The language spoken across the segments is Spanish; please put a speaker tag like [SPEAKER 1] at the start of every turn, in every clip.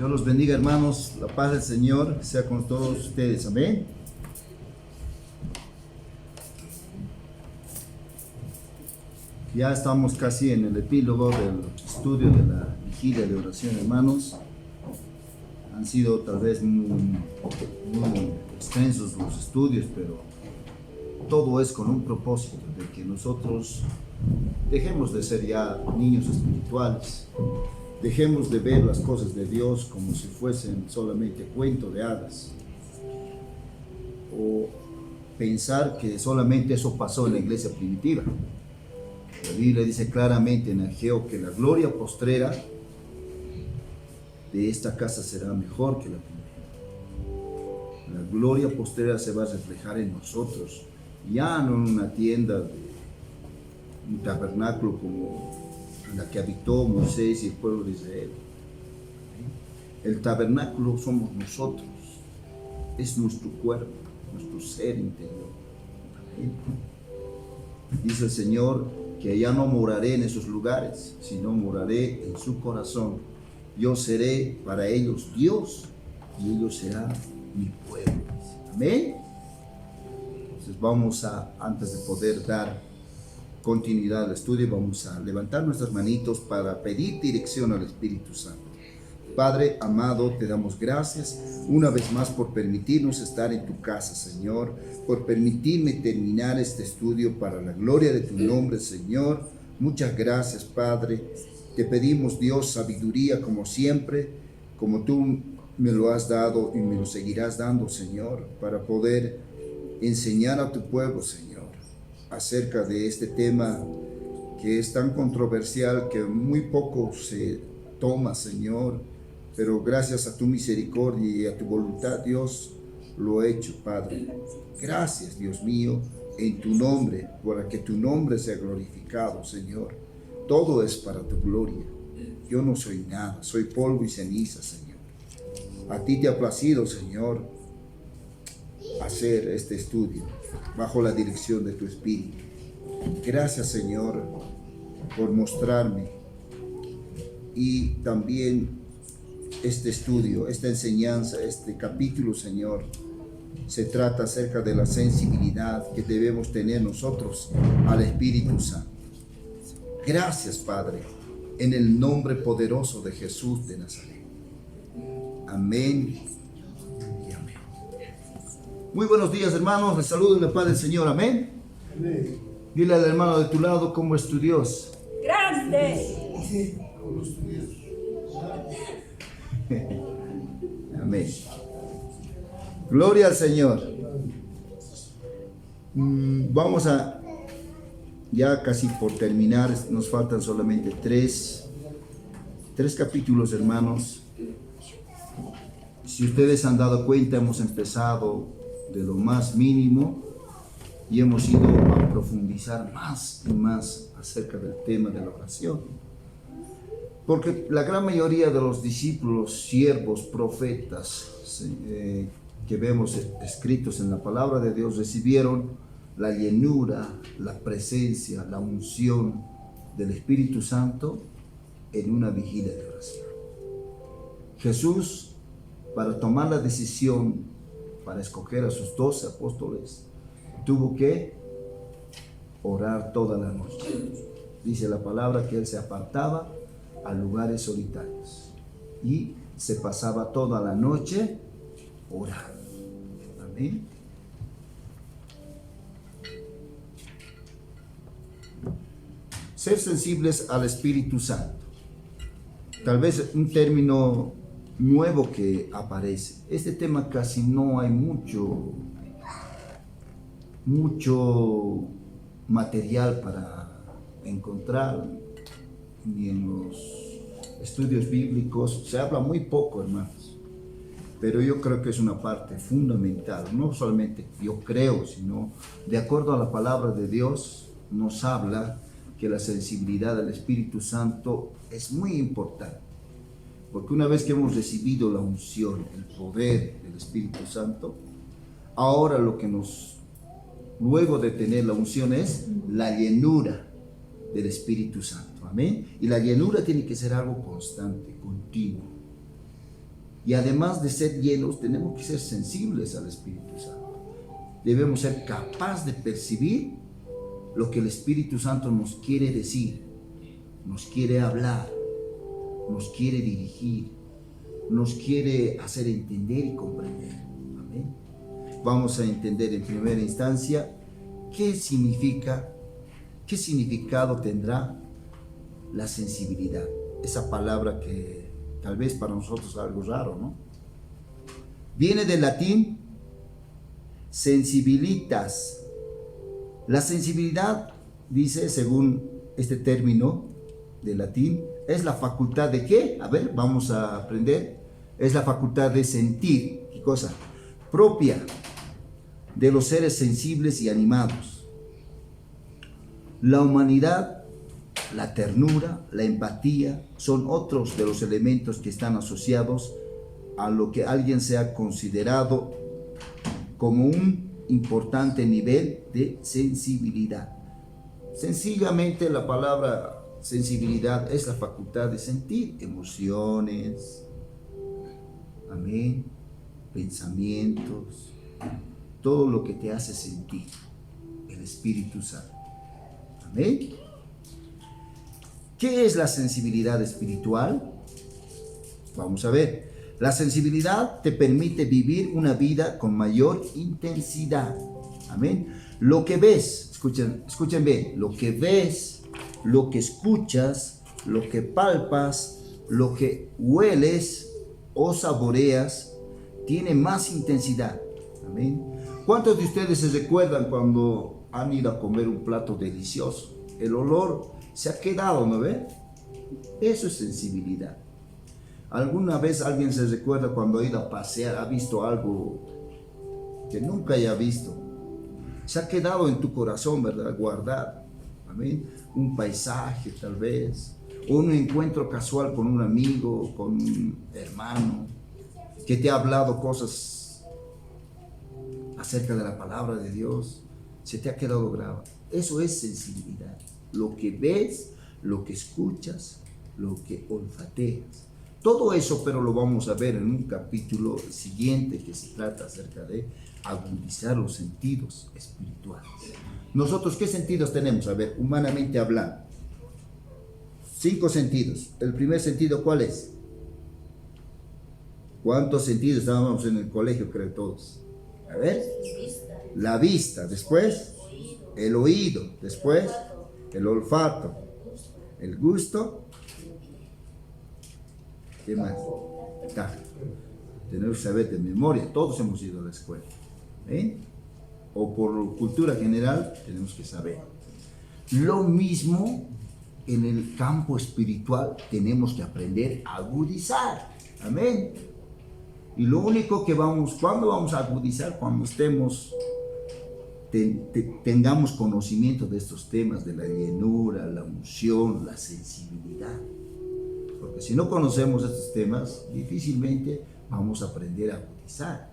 [SPEAKER 1] Dios los bendiga, hermanos. La paz del Señor sea con todos ustedes. Amén. Ya estamos casi en el epílogo del estudio de la vigilia de oración, hermanos. Han sido tal vez muy extensos los estudios, pero todo es con un propósito, de que nosotros dejemos de ser ya niños espirituales. Dejemos de ver las cosas de Dios como si fuesen solamente cuento de hadas, o pensar que solamente eso pasó en la iglesia primitiva. La Biblia dice claramente en Ageo que la gloria postrera de esta casa será mejor que la primera. La gloria postrera se va a reflejar en nosotros, ya no en una tienda, un tabernáculo como la que habitó Moisés y el pueblo de Israel. El tabernáculo somos nosotros, es nuestro cuerpo, nuestro ser interior. Dice el Señor que ya no moraré en esos lugares, sino moraré en su corazón. Yo seré para ellos Dios y ellos serán mi pueblo. Amén. Entonces vamos a, antes de poder dar continuidad al estudio, vamos a levantar nuestras manitos para pedir dirección al Espíritu Santo. Padre amado, te damos gracias una vez más por permitirnos estar en tu casa, Señor, por permitirme terminar este estudio para la gloria de tu nombre, Señor. Muchas gracias, Padre. Te pedimos, Dios, sabiduría como siempre, como tú me lo has dado y me lo seguirás dando, Señor, para poder enseñar a tu pueblo, Señor, acerca de este tema que es tan controversial que muy poco se toma, Señor, pero gracias a tu misericordia y a tu voluntad, Dios, lo he hecho, Padre. Gracias, Dios mío, en tu nombre, para que tu nombre sea glorificado, Señor. Todo es para tu gloria. Yo no soy nada, soy polvo y ceniza, Señor. A ti te ha placido, Señor, hacer este estudio bajo la dirección de tu Espíritu. Gracias, Señor, por mostrarme. Y también este estudio, esta enseñanza, este capítulo, Señor, se trata acerca de la sensibilidad que debemos tener nosotros al Espíritu Santo. Gracias, Padre, en el nombre poderoso de Jesús de Nazaret. Amén. Muy buenos días, hermanos. Les saludo en la paz del Señor. Amén. Amén. Dile al hermano de tu lado cómo es tu Dios.
[SPEAKER 2] ¡Grande!
[SPEAKER 1] Amén. Gloria al Señor. Vamos a, ya casi por terminar, nos faltan solamente tres capítulos, hermanos. Si ustedes han dado cuenta, hemos empezado de lo más mínimo y hemos ido a profundizar más y más acerca del tema de la oración, porque la gran mayoría de los discípulos, siervos, profetas que vemos escritos en la palabra de Dios recibieron la llenura, la presencia, la unción del Espíritu Santo en una vigilia de oración. Jesús, para tomar la decisión para escoger a sus 12 apóstoles, tuvo que orar toda la noche. Dice la palabra que él se apartaba a lugares solitarios y se pasaba toda la noche orando. Amén. Ser sensibles al Espíritu Santo. Tal vez un término nuevo que aparece. Este tema casi no hay mucho material para encontrar, ni en los estudios bíblicos. Se habla muy poco, hermanos, pero yo creo que es una parte fundamental. No solamente yo creo, sino de acuerdo a la palabra de Dios nos habla que la sensibilidad al Espíritu Santo es muy importante. Porque una vez que hemos recibido la unción, el poder del Espíritu Santo, ahora luego de tener la unción es la llenura del Espíritu Santo. Amén. Y la llenura tiene que ser algo constante, continuo. Y además de ser llenos, tenemos que ser sensibles al Espíritu Santo. Debemos ser capaces de percibir lo que el Espíritu Santo nos quiere decir, nos quiere hablar, nos quiere dirigir, nos quiere hacer entender y comprender. Amén. Vamos a entender en primera instancia qué significado tendrá la sensibilidad. Esa palabra que tal vez para nosotros es algo raro, ¿no? Viene del latín sensibilitas. La sensibilidad, dice, según este término de latín, es la facultad de ¿qué? A ver, vamos a aprender. Es la facultad de sentir. ¿Qué cosa? Propia de los seres sensibles y animados. La humanidad, la ternura, la empatía son otros de los elementos que están asociados a lo que alguien sea considerado como un importante nivel de sensibilidad. Sencillamente la palabra sensibilidad es la facultad de sentir emociones, amén, pensamientos, todo lo que te hace sentir el Espíritu Santo. Amén. ¿Qué es la sensibilidad espiritual? Vamos a ver. La sensibilidad te permite vivir una vida con mayor intensidad. Amén. Lo que ves, escuchen bien, lo que ves, lo que escuchas, lo que palpas, lo que hueles o saboreas, tiene más intensidad. Amén. ¿Cuántos de ustedes se recuerdan cuando han ido a comer un plato delicioso? El olor se ha quedado, ¿no ve? Eso es sensibilidad. ¿Alguna vez alguien se recuerda cuando ha ido a pasear, ha visto algo que nunca haya visto? Se ha quedado en tu corazón, ¿verdad? Guardado. Amén. Un paisaje tal vez, o un encuentro casual con un amigo, con un hermano, que te ha hablado cosas acerca de la palabra de Dios, se te ha quedado grabado. Eso es sensibilidad. Lo que ves, lo que escuchas, lo que olfateas. Todo eso, pero lo vamos a ver en un capítulo siguiente que se trata acerca de agudizar los sentidos espirituales. Nosotros, ¿qué sentidos tenemos? A ver, humanamente hablando. 5 sentidos. El primer sentido, ¿cuál es? ¿Cuántos sentidos estábamos en el colegio, creo todos? A ver. La vista, después el oído, después el olfato, el gusto. ¿Qué más? Tenemos que saber de memoria, todos hemos ido a la escuela. O por cultura general tenemos que saber. Lo mismo en el campo espiritual, tenemos que aprender a agudizar. Amén. Y lo único que ¿cuándo vamos a agudizar? Cuando tengamos conocimiento de estos temas, de la llenura, la unción, la sensibilidad. Porque si no conocemos estos temas, difícilmente vamos a aprender a agudizar.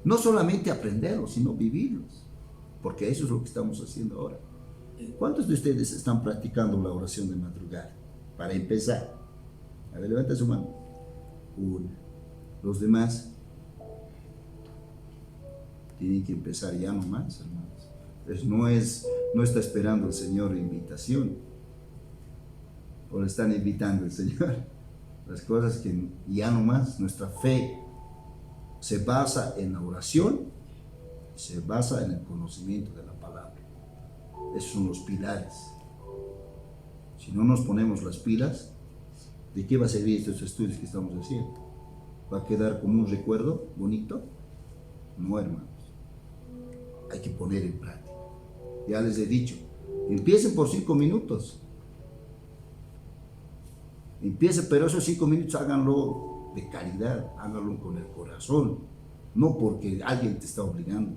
[SPEAKER 1] No solamente aprenderlos, sino vivirlos. Porque eso es lo que estamos haciendo ahora. ¿Cuántos de ustedes están practicando la oración de madrugada? Para empezar. A ver, levanta su mano. 1. Los demás tienen que empezar ya nomás, hermanos. Pues no está esperando el Señor invitación. O le están invitando el Señor. Las cosas que ya nomás, nuestra fe se basa en la oración, se basa en el conocimiento de la palabra. Esos son los pilares. Si no nos ponemos las pilas, ¿de qué va a servir estos estudios que estamos haciendo? ¿Va a quedar como un recuerdo bonito? No, hermanos. Hay que poner en práctica. Ya les he dicho, empiecen por 5 minutos. Empiecen, pero esos 5 minutos háganlo de calidad, háganlo con el corazón, no porque alguien te está obligando.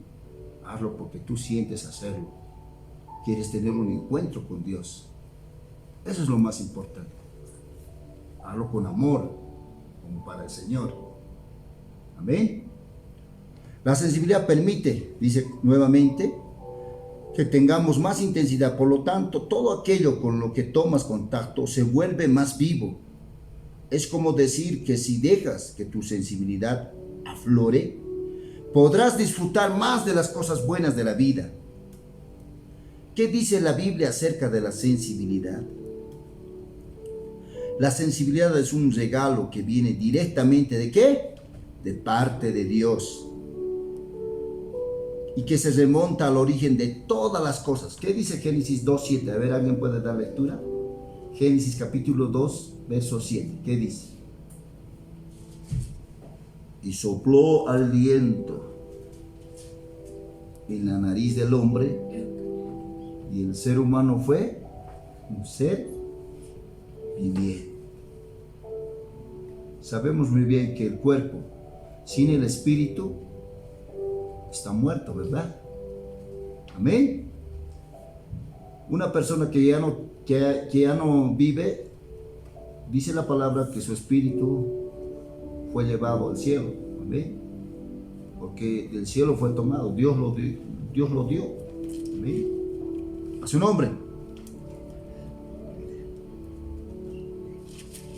[SPEAKER 1] Hazlo porque tú sientes hacerlo. Quieres tener un encuentro con Dios. Eso es lo más importante. Hazlo con amor, como para el Señor. Amén. La sensibilidad permite, dice nuevamente, que tengamos más intensidad. Por lo tanto, todo aquello con lo que tomas contacto se vuelve más vivo, es como decir que si dejas que tu sensibilidad aflore, podrás disfrutar más de las cosas buenas de la vida. ¿Qué dice la Biblia acerca de la sensibilidad? La sensibilidad es un regalo que viene directamente ¿de qué? De parte de Dios. Y que se remonta al origen de todas las cosas. ¿Qué dice Génesis 2:7? A ver, ¿alguien puede dar lectura? Génesis capítulo 2, verso 7. ¿Qué dice? Y sopló aliento en la nariz del hombre, y el ser humano fue un ser viviente. Sabemos muy bien que el cuerpo sin el espíritu está muerto, ¿verdad? Amén. Una persona que ya no vive, dice la palabra que su espíritu fue llevado al cielo. Amén. Porque del cielo fue tomado, Dios lo dio. Amén. A su nombre.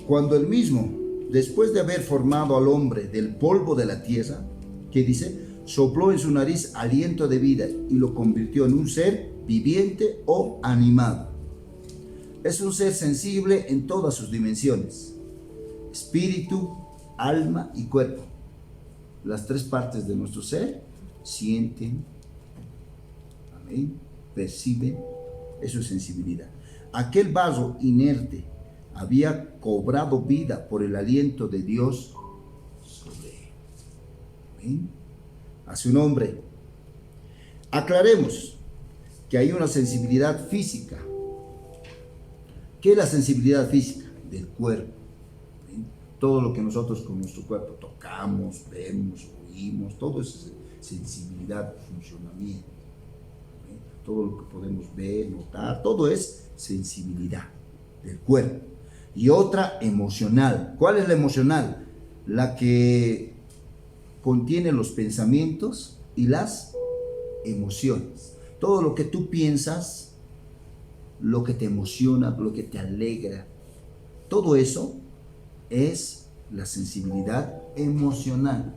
[SPEAKER 1] Cuando él mismo, después de haber formado al hombre del polvo de la tierra, ¿qué dice? Sopló en su nariz aliento de vida y lo convirtió en un ser viviente o animado. Es un ser sensible en todas sus dimensiones: espíritu, alma y cuerpo. Las tres partes de nuestro ser sienten, amén, perciben. Eso es sensibilidad. Aquel vaso inerte había cobrado vida por el aliento de Dios sobre él. Amén. A su nombre. Aclaremos que hay una sensibilidad física. ¿Qué es la sensibilidad física? Del cuerpo. ¿Amén? Todo lo que nosotros con nuestro cuerpo tocamos, vemos, oímos, todo eso es sensibilidad, funcionamiento. ¿Amén? Todo lo que podemos ver, notar, todo es sensibilidad del cuerpo. Y otra emocional. ¿Cuál es la emocional? La que contiene los pensamientos y las emociones. Todo lo que tú piensas, lo que te emociona, lo que te alegra, todo eso es la sensibilidad emocional.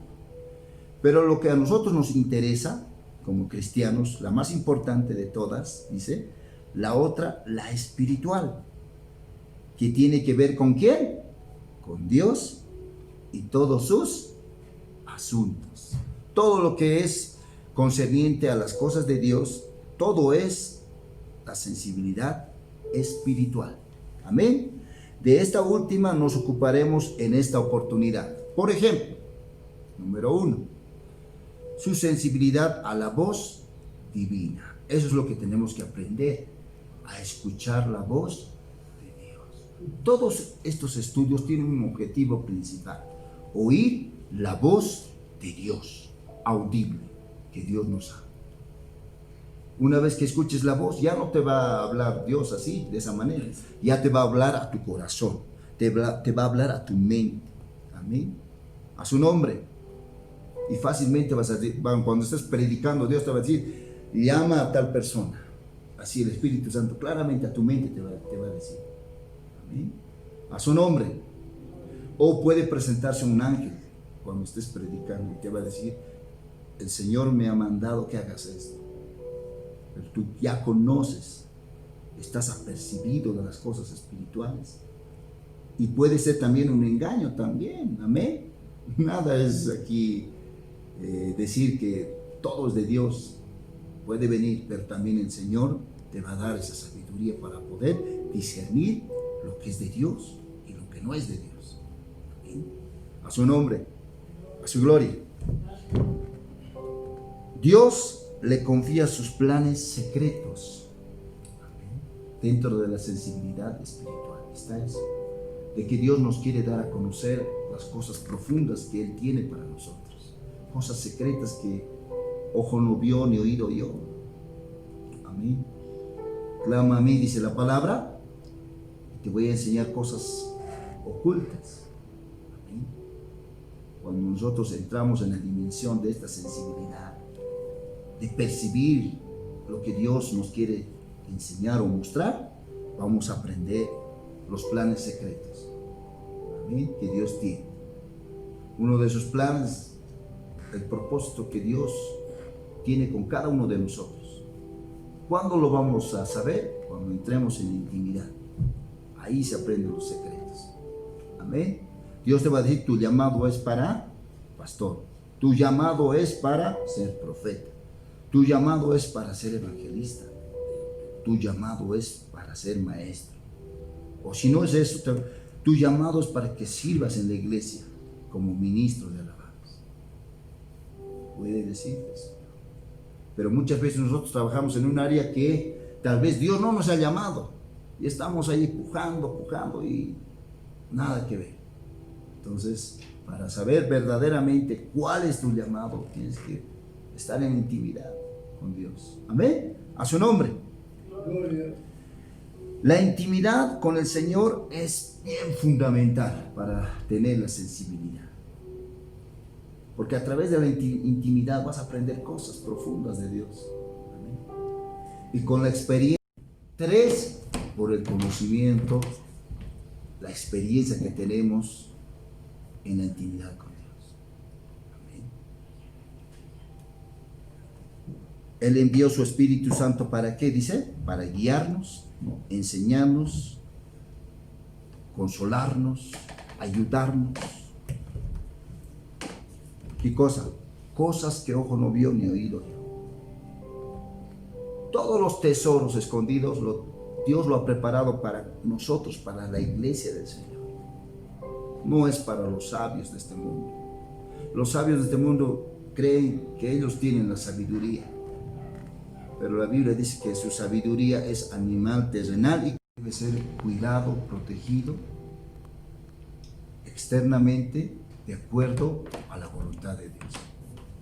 [SPEAKER 1] Pero lo que a nosotros nos interesa como cristianos, la más importante de todas, dice, la otra, la espiritual, que tiene que ver ¿con quién? Con Dios y todos sus asuntos. Todo lo que es concerniente a las cosas de Dios, todo es la sensibilidad espiritual. Amén. De esta última nos ocuparemos en esta oportunidad. Por ejemplo, número 1, su sensibilidad a la voz divina. Eso es lo que tenemos que aprender, a escuchar la voz de Dios. Todos estos estudios tienen un objetivo principal: oír la voz de Dios, audible, que Dios nos habla. Una vez que escuches la voz, ya no te va a hablar Dios así, de esa manera. Ya te va a hablar a tu corazón, te va a hablar a tu mente. Amén. A su nombre. Y fácilmente vas a decir, cuando estés predicando, Dios te va a decir, llama a tal persona. Así el Espíritu Santo claramente a tu mente te va a decir. Amén. A su nombre. O puede presentarse un ángel cuando estés predicando y te va a decir, el Señor me ha mandado que hagas esto. Pero tú ya conoces, estás apercibido de las cosas espirituales. Y puede ser también un engaño también, amén. Nada es aquí decir que todo es de Dios. Puede venir, pero también el Señor te va a dar esa sabiduría para poder discernir lo que es de Dios y lo que no es de Dios. Amén. A su nombre, a su gloria. Dios le confía sus planes secretos. Amén. Dentro de la sensibilidad espiritual está eso, de que Dios nos quiere dar a conocer las cosas profundas que Él tiene para nosotros, cosas secretas que ojo no vio ni oído oyó. Amén. Clama a mí, dice la palabra, y te voy a enseñar cosas ocultas. Amén. Cuando nosotros entramos en la dimensión de esta sensibilidad, de percibir lo que Dios nos quiere enseñar o mostrar, vamos a aprender los planes secretos. Amén, que Dios tiene. Uno de esos planes, el propósito que Dios tiene con cada uno de nosotros. ¿Cuándo lo vamos a saber? Cuando entremos en la intimidad. Ahí se aprenden los secretos. Amén. Dios te va a decir, tu llamado es para pastor. Tu llamado es para ser profeta. Tu llamado es para ser evangelista. Tu llamado es para ser maestro. O si no es eso, tu llamado es para que sirvas en la iglesia como ministro de alabanza. Puede decir eso. Pero muchas veces nosotros trabajamos en un área que tal vez Dios no nos ha llamado. Y estamos ahí pujando y nada que ver. Entonces, para saber verdaderamente cuál es tu llamado, tienes que estar en intimidad con Dios. Amén. A su nombre. Gloria. La intimidad con el Señor es bien fundamental para tener la sensibilidad. Porque a través de la intimidad vas a aprender cosas profundas de Dios. Amén. Y con la experiencia. 3, por el conocimiento, la experiencia que tenemos en la intimidad con Dios. Amén. Él envió su Espíritu Santo ¿para qué? Dice, para guiarnos, enseñarnos, consolarnos, ayudarnos. ¿Qué cosa? Cosas que ojo no vio ni oído oyó. Todos los tesoros escondidos, Dios lo ha preparado para nosotros, para la iglesia del Señor. No es para los sabios de este mundo. Los sabios de este mundo creen que ellos tienen la sabiduría. Pero la Biblia dice que su sabiduría es animal, terrenal y debe ser cuidado, protegido externamente de acuerdo a la voluntad de Dios,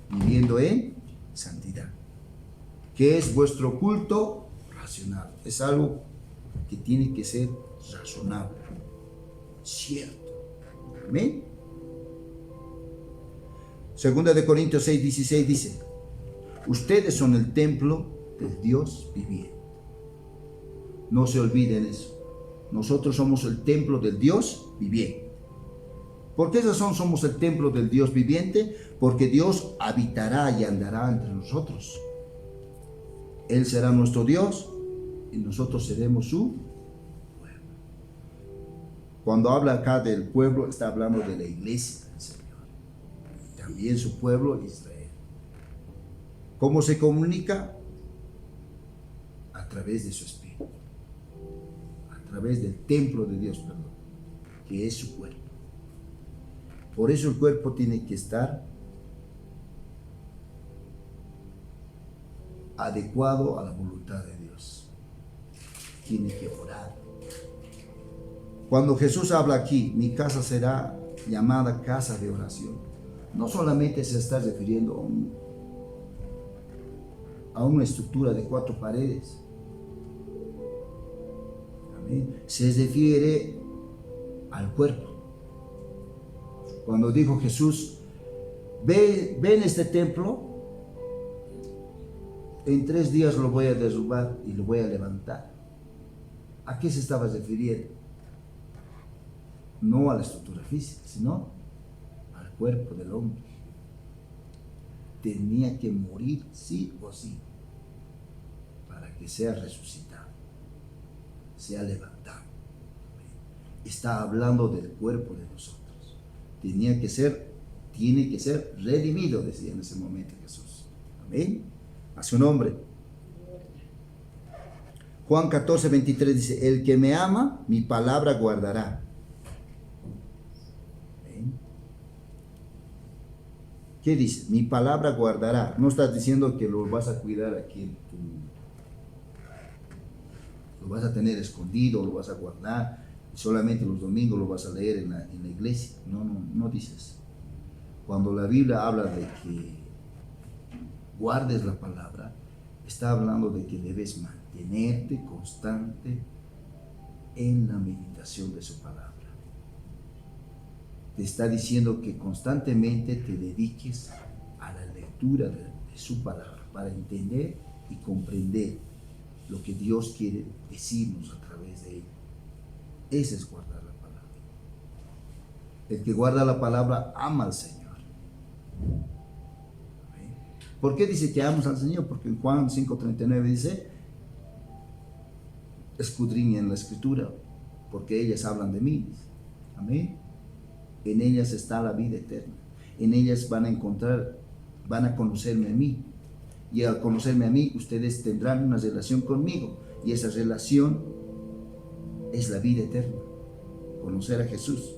[SPEAKER 1] viviendo en santidad. ¿Qué es vuestro culto? Racional. Es algo que tiene que ser razonable, cierto. Amén. Segunda de Corintios 6:16 dice, ustedes son el templo del Dios viviente. No se olviden eso. Nosotros somos el templo del Dios viviente. ¿Por qué razón somos el templo del Dios viviente? Porque Dios habitará y andará entre nosotros. Él será nuestro Dios y nosotros seremos su pueblo. Cuando habla acá del pueblo, está hablando de la iglesia del Señor. También su pueblo, Israel. ¿Cómo se comunica? A través de su Espíritu. A través del templo de Dios, perdón, que es su cuerpo. Por eso el cuerpo tiene que estar adecuado a la voluntad de Dios. Tiene que orar. Cuando Jesús habla aquí, mi casa será llamada casa de oración, no solamente se está refiriendo a una estructura de 4 paredes. Amén. Se refiere al cuerpo. Cuando dijo Jesús, ven este templo, en 3 días lo voy a derrubar y lo voy a levantar. ¿A qué se estaba refiriendo? No a la estructura física, sino al cuerpo del hombre. Tenía que morir sí o sí para que sea resucitado, sea levantado. Está hablando del cuerpo de nosotros. Tiene que ser redimido, decía en ese momento Jesús. Amén. A su nombre. Juan 14:23 dice, el que me ama, mi palabra guardará. Amén. ¿Qué dice? Mi palabra guardará. No estás diciendo que lo vas a cuidar aquí, lo vas a tener escondido, lo vas a guardar, solamente los domingos lo vas a leer en la iglesia. No dices. Cuando la Biblia habla de que guardes la palabra, está hablando de que debes mantenerte constante en la meditación de su palabra. Te está diciendo que constantemente te dediques a la lectura de su palabra para entender y comprender lo que Dios quiere decirnos a través de ella. Ese es guardar la palabra. El que guarda la palabra ama al Señor. ¿Por qué dice que amas al Señor? Porque en Juan 5:39 dice, escudriñen la escritura, porque ellas hablan de mí. Amén. En ellas está la vida eterna. En ellas van a conocerme a mí. Y al conocerme a mí, ustedes tendrán una relación conmigo. Y esa relación es la vida eterna. Conocer a Jesús.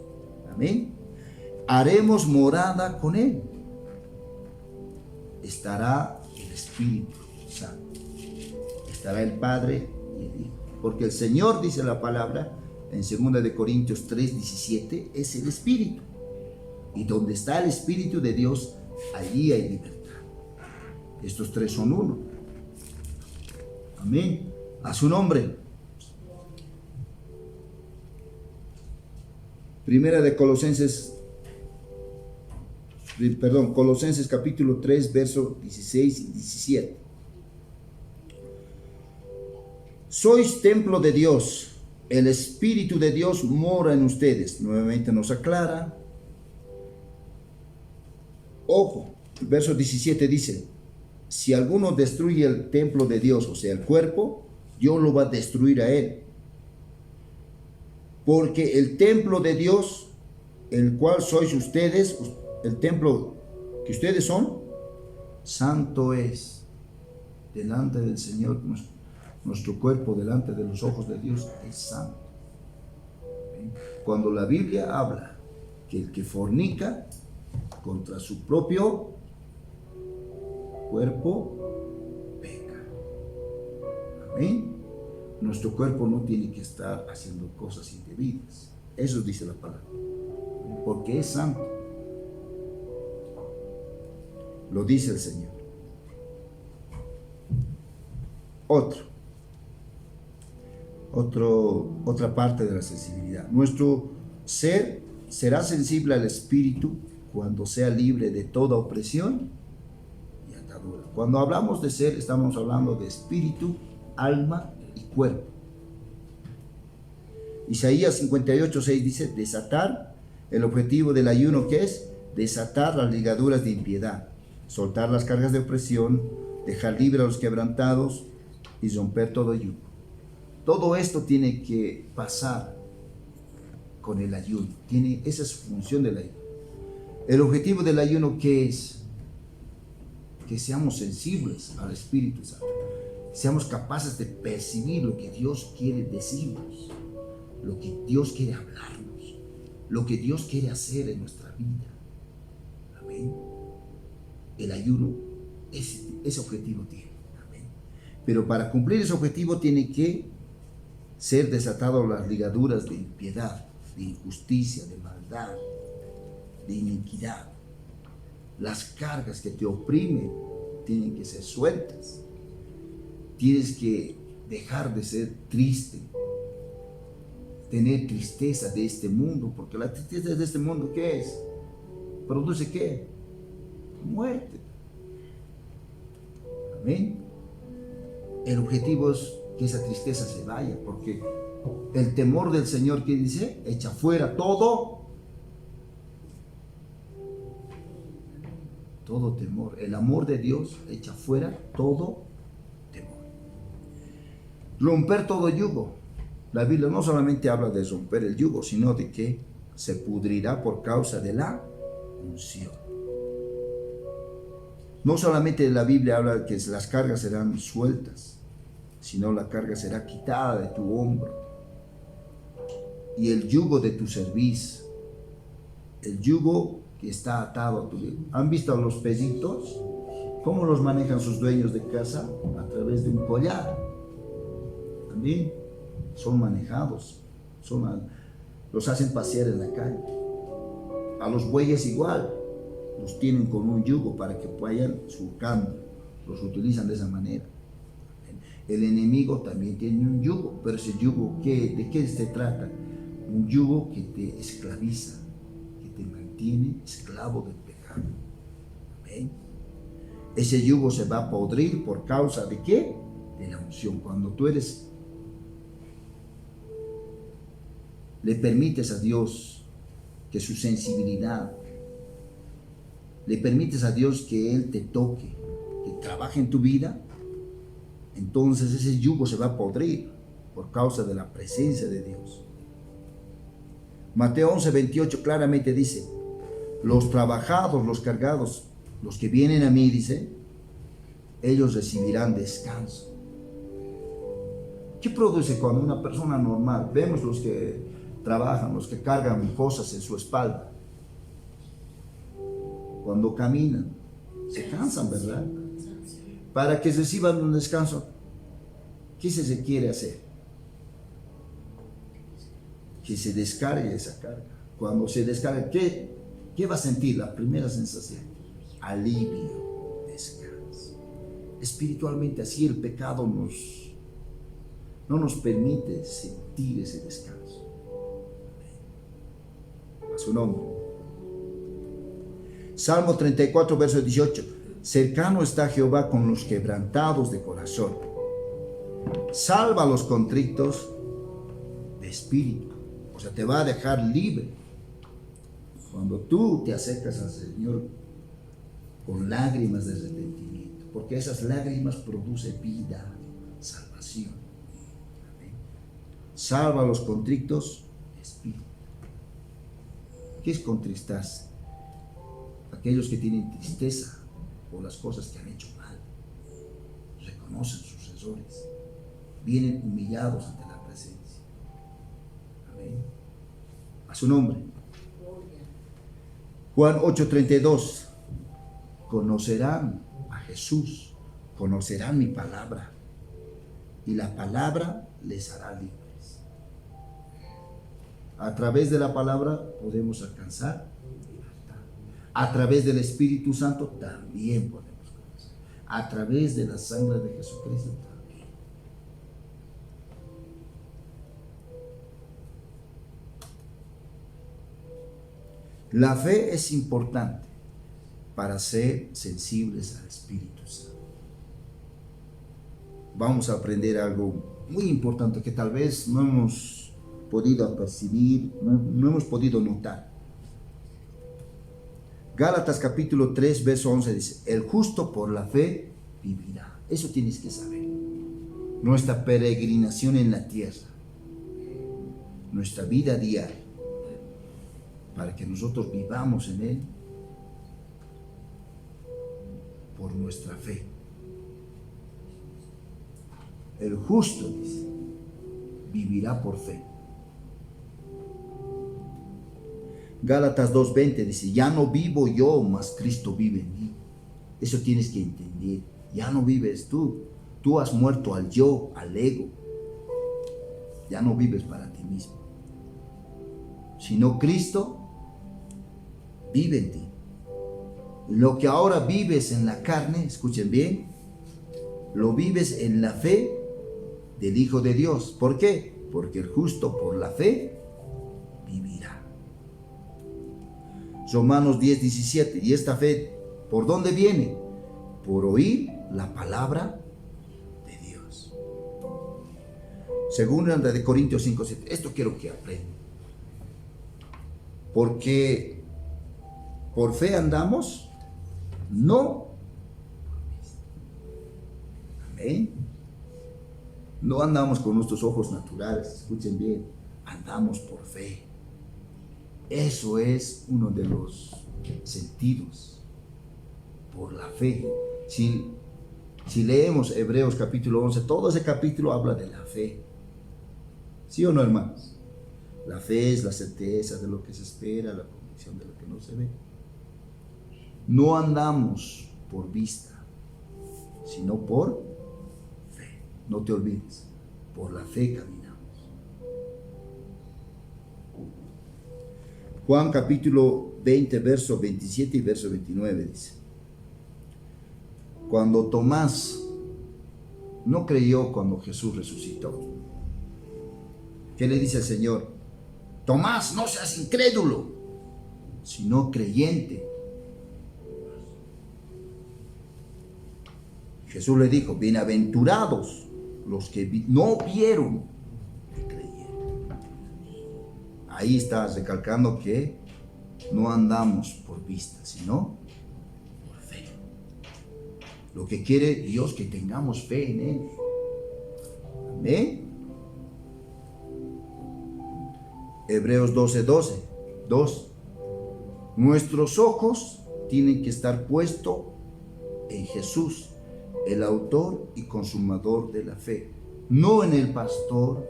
[SPEAKER 1] Amén. Haremos morada con Él. Estará el Espíritu Santo. Estará el Padre y el Hijo. Porque el Señor, dice la palabra, en 2 de Corintios 3:17, es el Espíritu. Y donde está el Espíritu de Dios, allí hay libertad. Estos tres son uno. Amén. A su nombre. Colosenses capítulo 3, versos 16 y 17. Sois templo de Dios, el Espíritu de Dios mora en ustedes. Nuevamente nos aclara. Ojo, el verso 17 dice, si alguno destruye el templo de Dios, o sea, el cuerpo, Dios lo va a destruir a él. Porque el templo de Dios, el cual sois ustedes, el templo que ustedes son, santo es delante del Señor. Nuestro cuerpo delante de los ojos de Dios es santo. Cuando la Biblia habla que el que fornica contra su propio cuerpo peca. Amén. Nuestro cuerpo no tiene que estar haciendo cosas indebidas. Eso dice la palabra. Porque es santo. Lo dice el Señor. Otra parte de la sensibilidad. Nuestro ser será sensible al Espíritu cuando sea libre de toda opresión y atadura. Cuando hablamos de ser, estamos hablando de espíritu, alma y cuerpo. Isaías 58:6 dice, desatar. El objetivo del ayuno, ¿qué es? Desatar las ligaduras de impiedad, soltar las cargas de opresión, dejar libre a los quebrantados y romper todo yugo. Todo esto tiene que pasar con el ayuno. Esa es su función del ayuno. El objetivo del ayuno, ¿qué es? Que seamos sensibles al Espíritu Santo. Seamos capaces de percibir lo que Dios quiere decirnos, lo que Dios quiere hablarnos, lo que Dios quiere hacer en nuestra vida. Amén. El ayuno ese objetivo tiene. Amén. Pero para cumplir ese objetivo tiene que ser desatado las ligaduras de impiedad, de injusticia, de maldad, de iniquidad. Las cargas que te oprimen tienen que ser sueltas. Tienes que dejar de ser triste, tener tristeza de este mundo, porque la tristeza de este mundo, ¿qué es? ¿Produce qué? Muerte. Amén. El objetivo es que esa tristeza se vaya, porque el temor del Señor, ¿qué dice? Echa fuera todo temor. El amor de Dios echa fuera todo temor. Romper todo yugo. La Biblia no solamente habla de romper el yugo, sino de que se pudrirá por causa de la unción. No solamente la Biblia habla de que las cargas serán sueltas, sino la carga será quitada de tu hombro. Y el yugo de tu cerviz, el yugo que está atado a tu vida. ¿Han visto a los pesitos? ¿Cómo los manejan sus dueños de casa? A través de un collar. También son manejados, los hacen pasear en la calle. A los bueyes igual, los tienen con un yugo para que vayan surcando, los utilizan de esa manera. El enemigo también tiene un yugo, pero ese yugo, ¿de qué se trata? Un yugo que te esclaviza, que te mantiene esclavo del pecado. ¿Amén? Ese yugo se va a podrir por causa de ¿qué? De la unción. Cuando tú le permites a Dios que su sensibilidad, le permites a Dios que Él te toque, que trabaje en tu vida, entonces ese yugo se va a podrir por causa de la presencia de Dios. Mateo 11:28 claramente dice: los trabajados, los cargados, los que vienen a mí, dice, ellos recibirán descanso. ¿Qué produce cuando una persona normal, vemos los que trabajan, los que cargan cosas en su espalda, cuando caminan, se cansan, ¿verdad? Para que reciban un descanso, ¿qué se quiere hacer? Que se descargue esa carga. Cuando se descargue, ¿qué va a sentir? La primera sensación: alivio, descanso. Espiritualmente así el pecado no nos permite sentir ese descanso. A su nombre. Salmo 34, verso 18. Cercano está Jehová con los quebrantados de corazón. Salva a los contritos de espíritu. O sea, te va a dejar libre. Cuando tú te acercas al Señor con lágrimas de arrepentimiento, porque esas lágrimas producen vida, salvación. Amén. Salva a los contritos de espíritu. ¿Qué es contristarse? Aquellos que tienen tristeza por las cosas que han hecho mal, reconocen sus errores, vienen humillados ante la presencia. Amén. A su nombre. Juan 8:32. Conocerán a Jesús, conocerán mi palabra, y la palabra les hará libres. A través de la palabra podemos alcanzar libertad. A través del Espíritu Santo también podemos conocer. A través de la sangre de Jesucristo también. La fe es importante para ser sensibles al Espíritu Santo. Vamos a aprender algo muy importante que tal vez no hemos podido percibir, no hemos podido notar. Gálatas capítulo 3, verso 11 dice: el justo por la fe vivirá. Eso tienes que saber. Nuestra peregrinación en la tierra, nuestra vida diaria, para que nosotros vivamos en Él por nuestra fe. El justo, dice, vivirá por fe. Gálatas 2:20 dice: ya no vivo yo, mas Cristo vive en mí. Eso tienes que entender. Ya no vives tú. Tú has muerto al yo, al ego. Ya no vives para ti mismo, sino Cristo vive en ti. Lo que ahora vives en la carne, escuchen bien, lo vives en la fe del Hijo de Dios. ¿Por qué? Porque el justo por la fe vivirá. Romanos 10:17. Y esta fe, ¿por dónde viene? Por oír la palabra de Dios. Según de Corintios 5:7. Esto quiero que aprendan. Porque por fe andamos, no. Amén. No andamos con nuestros ojos naturales, escuchen bien, andamos por fe. Eso es uno de los sentidos, por la fe. Si leemos Hebreos capítulo 11, todo ese capítulo habla de la fe. ¿Sí o no, hermanos? La fe es la certeza de lo que se espera, la convicción de lo que no se ve. No andamos por vista, sino por fe. No te olvides, por la fe caminamos. Juan capítulo 20, verso 27 y verso 29 dice: cuando Tomás no creyó cuando Jesús resucitó, ¿qué le dice el Señor? Tomás, no seas incrédulo, sino creyente. Jesús le dijo: bienaventurados los que no vieron y creyeron. Ahí está recalcando que no andamos por vista, sino por fe. Lo que quiere Dios, que tengamos fe en Él. Amén. Hebreos 12:2. Nuestros ojos tienen que estar puestos en Jesús, el autor y consumador de la fe, no en el pastor,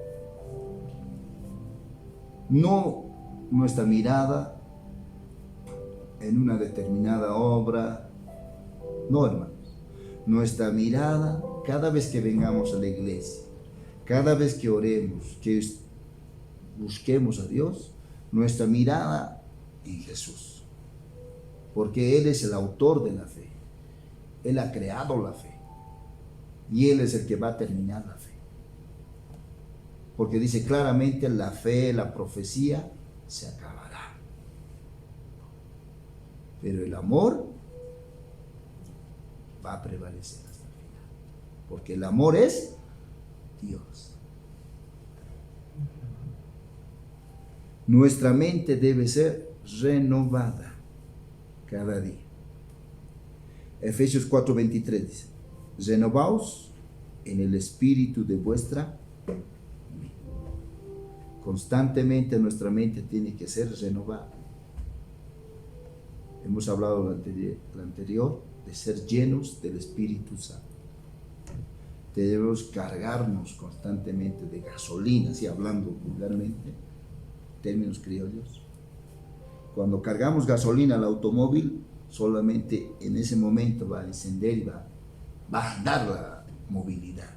[SPEAKER 1] no nuestra mirada en una determinada obra, no, hermanos. Nuestra mirada, cada vez que vengamos a la iglesia, cada vez que oremos, que busquemos a Dios, nuestra mirada en Jesús, porque Él es el autor de la fe. Él ha creado la fe y Él es el que va a terminar la fe, porque dice claramente: la fe, la profecía se acabará, pero el amor va a prevalecer hasta el final, porque el amor es Dios. Nuestra mente debe ser renovada cada día. Efesios 4:23 dice: renovaos en el espíritu de vuestra mente. Constantemente nuestra mente tiene que ser renovada. Hemos hablado lo anterior de ser llenos del Espíritu Santo. Debemos cargarnos constantemente de gasolina, así hablando vulgarmente, términos criollos. Cuando cargamos gasolina al automóvil, solamente en ese momento va a encender y va a andar la movilidad.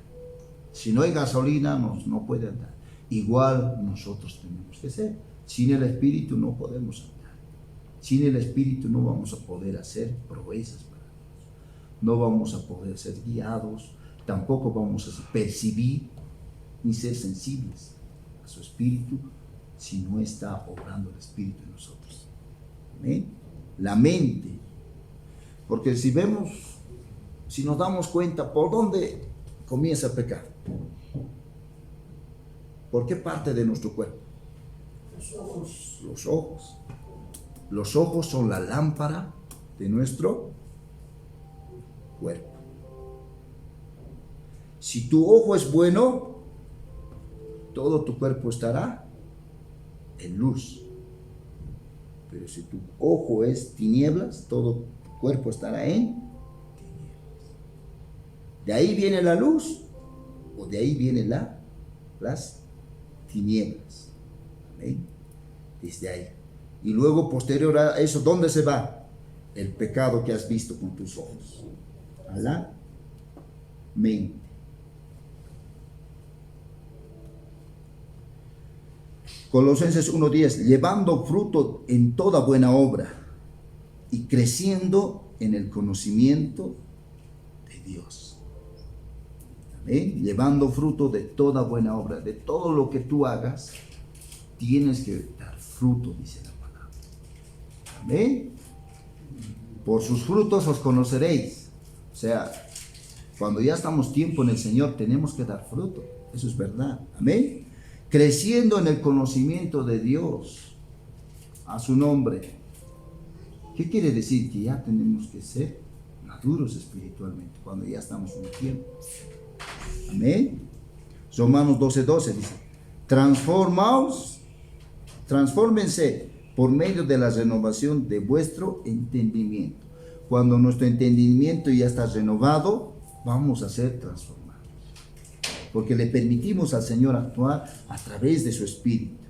[SPEAKER 1] Si no hay gasolina, no puede andar. Igual nosotros tenemos que ser. Sin el Espíritu no podemos andar. Sin el Espíritu no vamos a poder hacer proezas para Dios. No vamos a poder ser guiados. Tampoco vamos a percibir ni ser sensibles a su Espíritu si no está obrando el Espíritu en nosotros. ¿Amén? La mente. Porque si nos damos cuenta por dónde comienza el pecado. ¿Por qué parte de nuestro cuerpo? Los ojos. Los ojos. Los ojos son la lámpara de nuestro cuerpo. Si tu ojo es bueno, todo tu cuerpo estará en luz. Pero si tu ojo es tinieblas, todo tu cuerpo estará en tinieblas. De ahí viene la luz, o de ahí vienen las tinieblas. Amén. Desde ahí. Y luego, posterior a eso, ¿dónde se va? El pecado que has visto con tus ojos. A la mente. Colosenses 1:10, llevando fruto en toda buena obra y creciendo en el conocimiento de Dios. Amén. Llevando fruto de toda buena obra, de todo lo que tú hagas, tienes que dar fruto, dice la palabra. Amén. Por sus frutos os conoceréis. O sea, cuando ya estamos tiempo en el Señor, tenemos que dar fruto. Eso es verdad. Amén. Creciendo en el conocimiento de Dios, a su nombre. ¿Qué quiere decir? Que ya tenemos que ser maduros espiritualmente, cuando ya estamos en el tiempo. Amén. Romanos 12:12 dice: transfórmense por medio de la renovación de vuestro entendimiento. Cuando nuestro entendimiento ya está renovado, vamos a ser transformados. Porque le permitimos al Señor actuar a través de su Espíritu.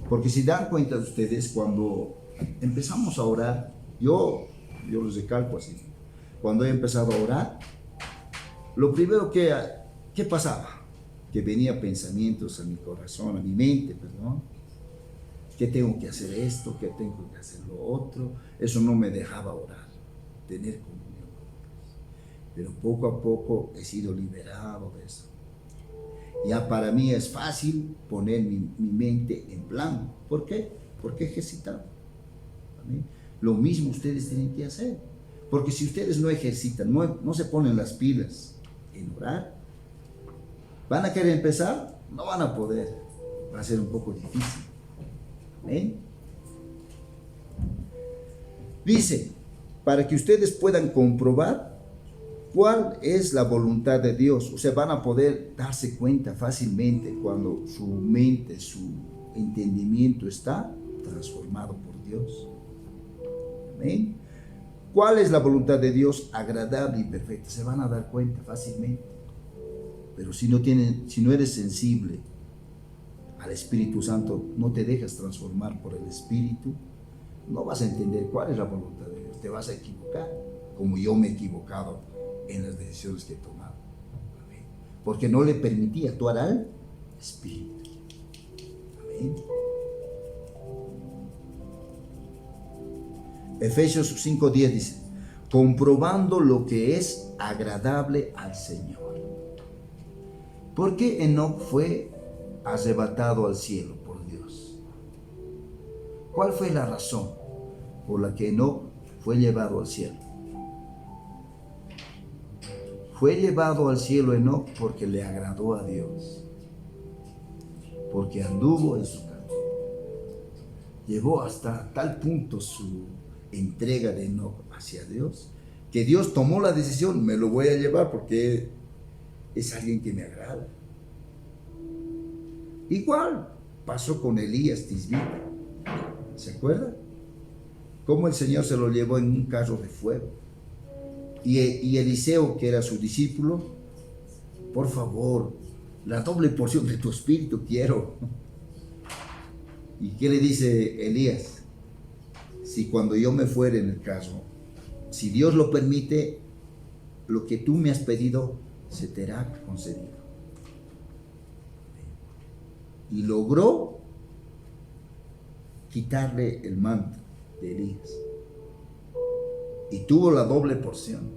[SPEAKER 1] Porque si dan cuenta ustedes, cuando empezamos a orar, yo les recalco así, cuando he empezado a orar, lo primero que pasaba, que venía pensamientos a mi corazón, a mi mente, perdón, que tengo que hacer esto, que tengo que hacer lo otro. Eso no me dejaba orar, tener comunión. Pero poco a poco he sido liberado de eso. Ya para mí es fácil poner mi mente en blanco. ¿Por qué? Porque he ejercitado. ¿Amén? Lo mismo ustedes tienen que hacer. Porque si ustedes no ejercitan, no se ponen las pilas en orar, ¿van a querer empezar? No van a poder. Va a ser un poco difícil. ¿Amén? Dice, para que ustedes puedan comprobar cuál es la voluntad de Dios. O sea, van a poder darse cuenta fácilmente cuando su mente, su entendimiento está transformado por Dios. Amén. ¿Cuál es la voluntad de Dios? Agradable y perfecta. Se van a dar cuenta fácilmente. Pero si no eres sensible al Espíritu Santo, no te dejas transformar por el Espíritu, no vas a entender cuál es la voluntad de Dios. Te vas a equivocar, como yo me he equivocado en las decisiones que he tomado. Amén. Porque no le permití actuar al Espíritu. Amén. Efesios 5:10 dice, comprobando lo que es agradable al Señor. ¿Por qué Enoc fue arrebatado al cielo por Dios? ¿Cuál fue la razón por la que Enoc fue llevado al cielo? Fue llevado al cielo Enoc porque le agradó a Dios, porque anduvo en su camino. Llegó hasta tal punto su entrega de Enoc hacia Dios, que Dios tomó la decisión, me lo voy a llevar porque es alguien que me agrada. Igual pasó con Elías Tisbita. ¿Se acuerda? Cómo el Señor se lo llevó en un carro de fuego. Y Eliseo, que era su discípulo, por favor, la doble porción de tu espíritu quiero. ¿Y qué le dice Elías? Si cuando yo me fuere en el carro, si Dios lo permite, lo que tú me has pedido se te hará concedido. Y logró quitarle el manto de Elías. Y tuvo la doble porción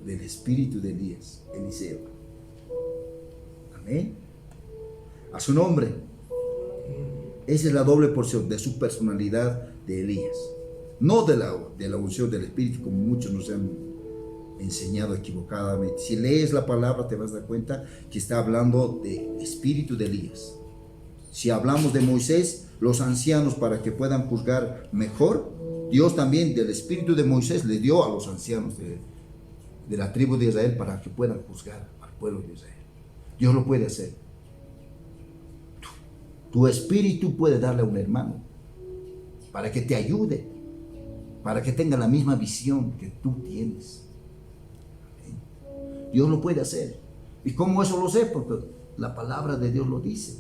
[SPEAKER 1] del espíritu de Elías, Eliseo. Amén. A su nombre. Esa es la doble porción de su personalidad de Elías. No de la unción del espíritu, como muchos nos han enseñado equivocadamente. Si lees la palabra te vas a dar cuenta que está hablando del espíritu de Elías. Si hablamos de Moisés, los ancianos para que puedan juzgar mejor, Dios también del espíritu de Moisés le dio a los ancianos de la tribu de Israel para que puedan juzgar al pueblo de Israel. Dios lo puede hacer. Tu espíritu puede darle a un hermano para que te ayude, para que tenga la misma visión que tú tienes. Dios lo puede hacer. ¿Y cómo eso lo sé? Porque la palabra de Dios lo dice.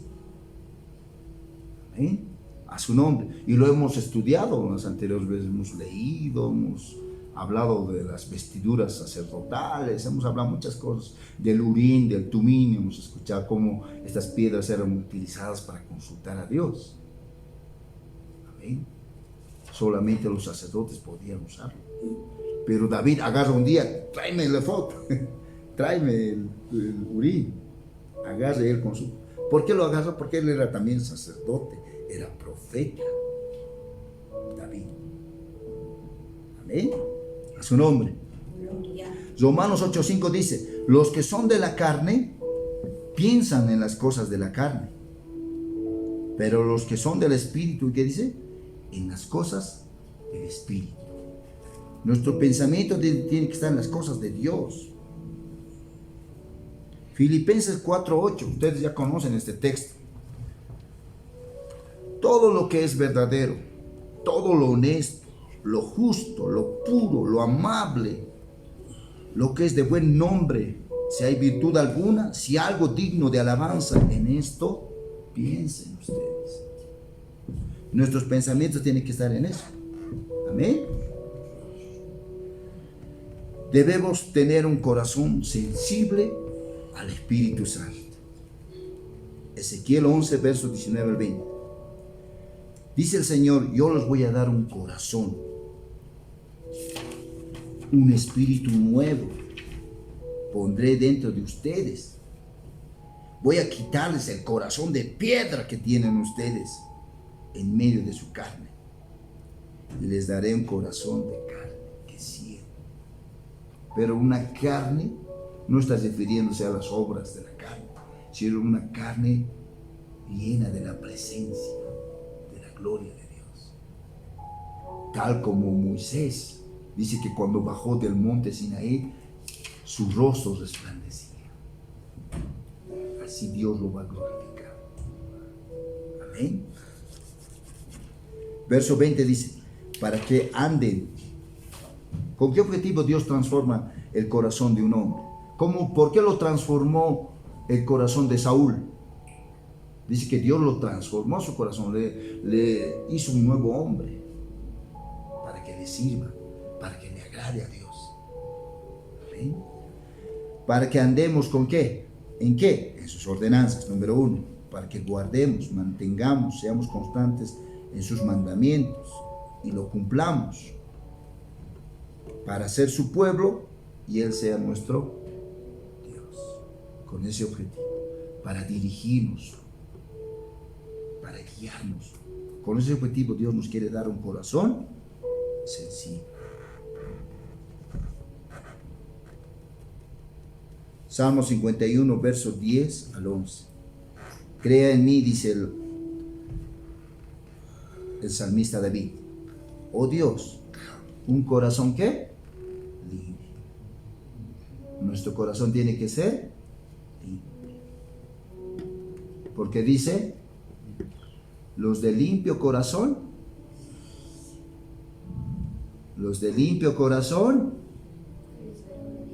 [SPEAKER 1] Amén. A su nombre. Y lo hemos estudiado en las anteriores veces, hemos leído, hemos hablado de las vestiduras sacerdotales, hemos hablado muchas cosas, del Urín, del Tumín, hemos escuchado cómo estas piedras eran utilizadas para consultar a Dios. Amén. Solamente los sacerdotes podían usarlo. Pero David agarra un día, tráeme la foto, tráeme el Urín, agarra él con su... ¿Por qué lo agarra? Porque él era también sacerdote, era profeta, David. Amén. A su nombre. Romanos 8:5 dice, los que son de la carne piensan en las cosas de la carne, pero los que son del Espíritu, ¿qué dice? En las cosas del Espíritu. Nuestro pensamiento tiene que estar en las cosas de Dios. Filipenses 4:8, ustedes ya conocen este texto. Todo lo que es verdadero, todo lo honesto, lo justo, lo puro, lo amable, lo que es de buen nombre, si hay virtud alguna, si algo digno de alabanza, en esto piensen ustedes. Nuestros pensamientos tienen que estar en eso. Amén. Debemos tener un corazón sensible al Espíritu Santo. Ezequiel 11, versos 19 al 20. Dice el Señor, yo les voy a dar un corazón, un espíritu nuevo, pondré dentro de ustedes. Voy a quitarles el corazón de piedra que tienen ustedes en medio de su carne. Y les daré un corazón de carne que siente. Pero una carne no está refiriéndose a las obras de la carne, sino una carne llena de la presencia, de la gloria de Dios. tal como Moisés. Dice que cuando bajó del monte Sinaí, su rostro resplandecía. Así Dios lo va a glorificar. Amén. Verso 20 dice, para que anden. ¿Con qué objetivo Dios transforma el corazón de un hombre? ¿Por qué lo transformó el corazón de Saúl? Dice que Dios lo transformó su corazón, le hizo un nuevo hombre para que le sirva, para que le agrade a Dios. ¿Amén? Para que andemos ¿con qué? ¿En qué? En sus ordenanzas, número 1. Para que guardemos, mantengamos, seamos constantes en sus mandamientos y lo cumplamos. Para ser su pueblo y Él sea nuestro Dios. Con ese objetivo. Para dirigirnos. Para guiarnos. Con ese objetivo Dios nos quiere dar un corazón sencillo. Salmo 51, versos 10 al 11. Crea en mí, dice el salmista David. Oh Dios, un corazón ¿qué? Limpio. Nuestro corazón tiene que ser limpio. Porque dice, los de limpio corazón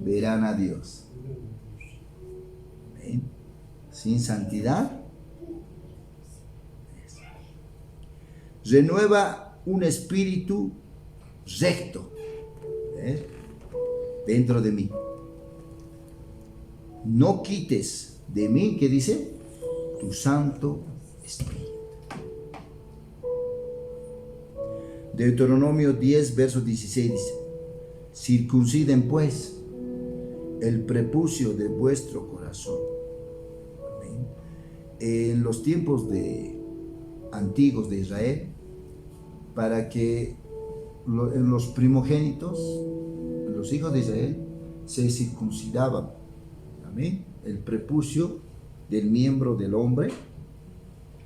[SPEAKER 1] verán a Dios. ¿Ven? Sin santidad renueva un espíritu recto, ¿ves? Dentro de mí. No quites de mí, ¿qué dice? Tu santo espíritu. Deuteronomio 10, verso 16 dice, circunciden pues el prepucio de vuestro corazón. Amén. En los tiempos antiguos de Israel, para que en los primogénitos, los hijos de Israel, se circuncidaban. Amén. El prepucio del miembro del hombre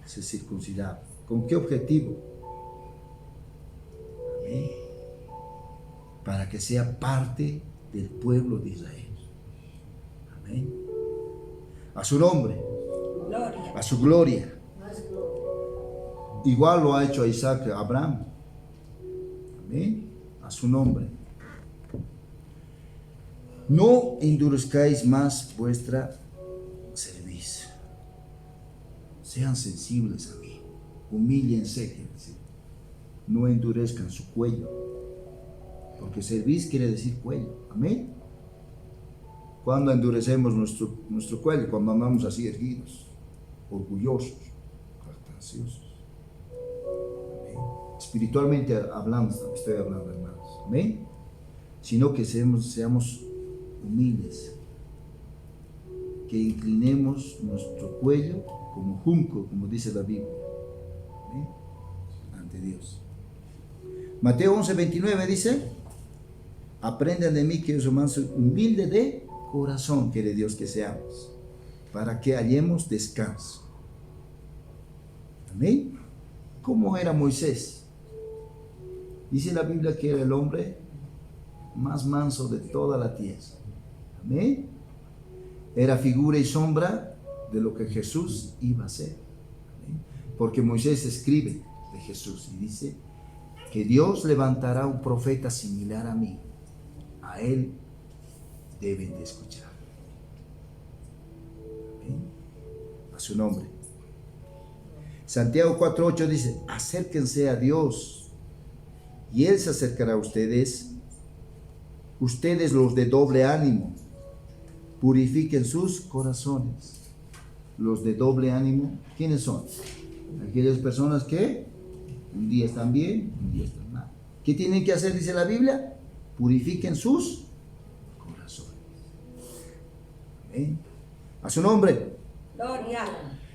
[SPEAKER 1] se circuncidaba. ¿Con qué objetivo? Amén. Para que sea parte del pueblo de Israel. Amén. A su nombre. Gloria. A su gloria. Igual lo ha hecho a Isaac, a Abraham. Amén. A su nombre. No endurezcáis más vuestra cerviz. Sean sensibles a mí. Humíllense, quiere decir. No endurezcan su cuello. Porque cerviz quiere decir cuello. Amén. Cuando endurecemos nuestro cuello, cuando andamos así erguidos, orgullosos, jactanciosos. Amén. Espiritualmente hablando, estoy hablando, hermanos. Amén. Sino que seamos humildes, que inclinemos nuestro cuello como junco, como dice la Biblia. Amén. Ante Dios. Mateo 11, 29 dice, aprendan de mí que yo soy manso y humilde de corazón, quiere Dios que seamos, para que hallemos descanso. Amén. ¿Cómo era Moisés? Dice la Biblia que era el hombre más manso de toda la tierra. Amén. Era figura y sombra de lo que Jesús iba a ser. Amén. Porque Moisés escribe de Jesús y dice que Dios levantará un profeta similar a mí. A él deben de escuchar. Amén. A su nombre. Santiago 4:8 dice, acérquense a Dios y Él se acercará a ustedes. Ustedes los de doble ánimo, purifiquen sus corazones. Los de doble ánimo, ¿quiénes son? Aquellas personas que un día están bien, un día están mal. ¿Qué tienen que hacer, dice la Biblia? Purifiquen sus corazones. Amén. A su nombre. Gloria.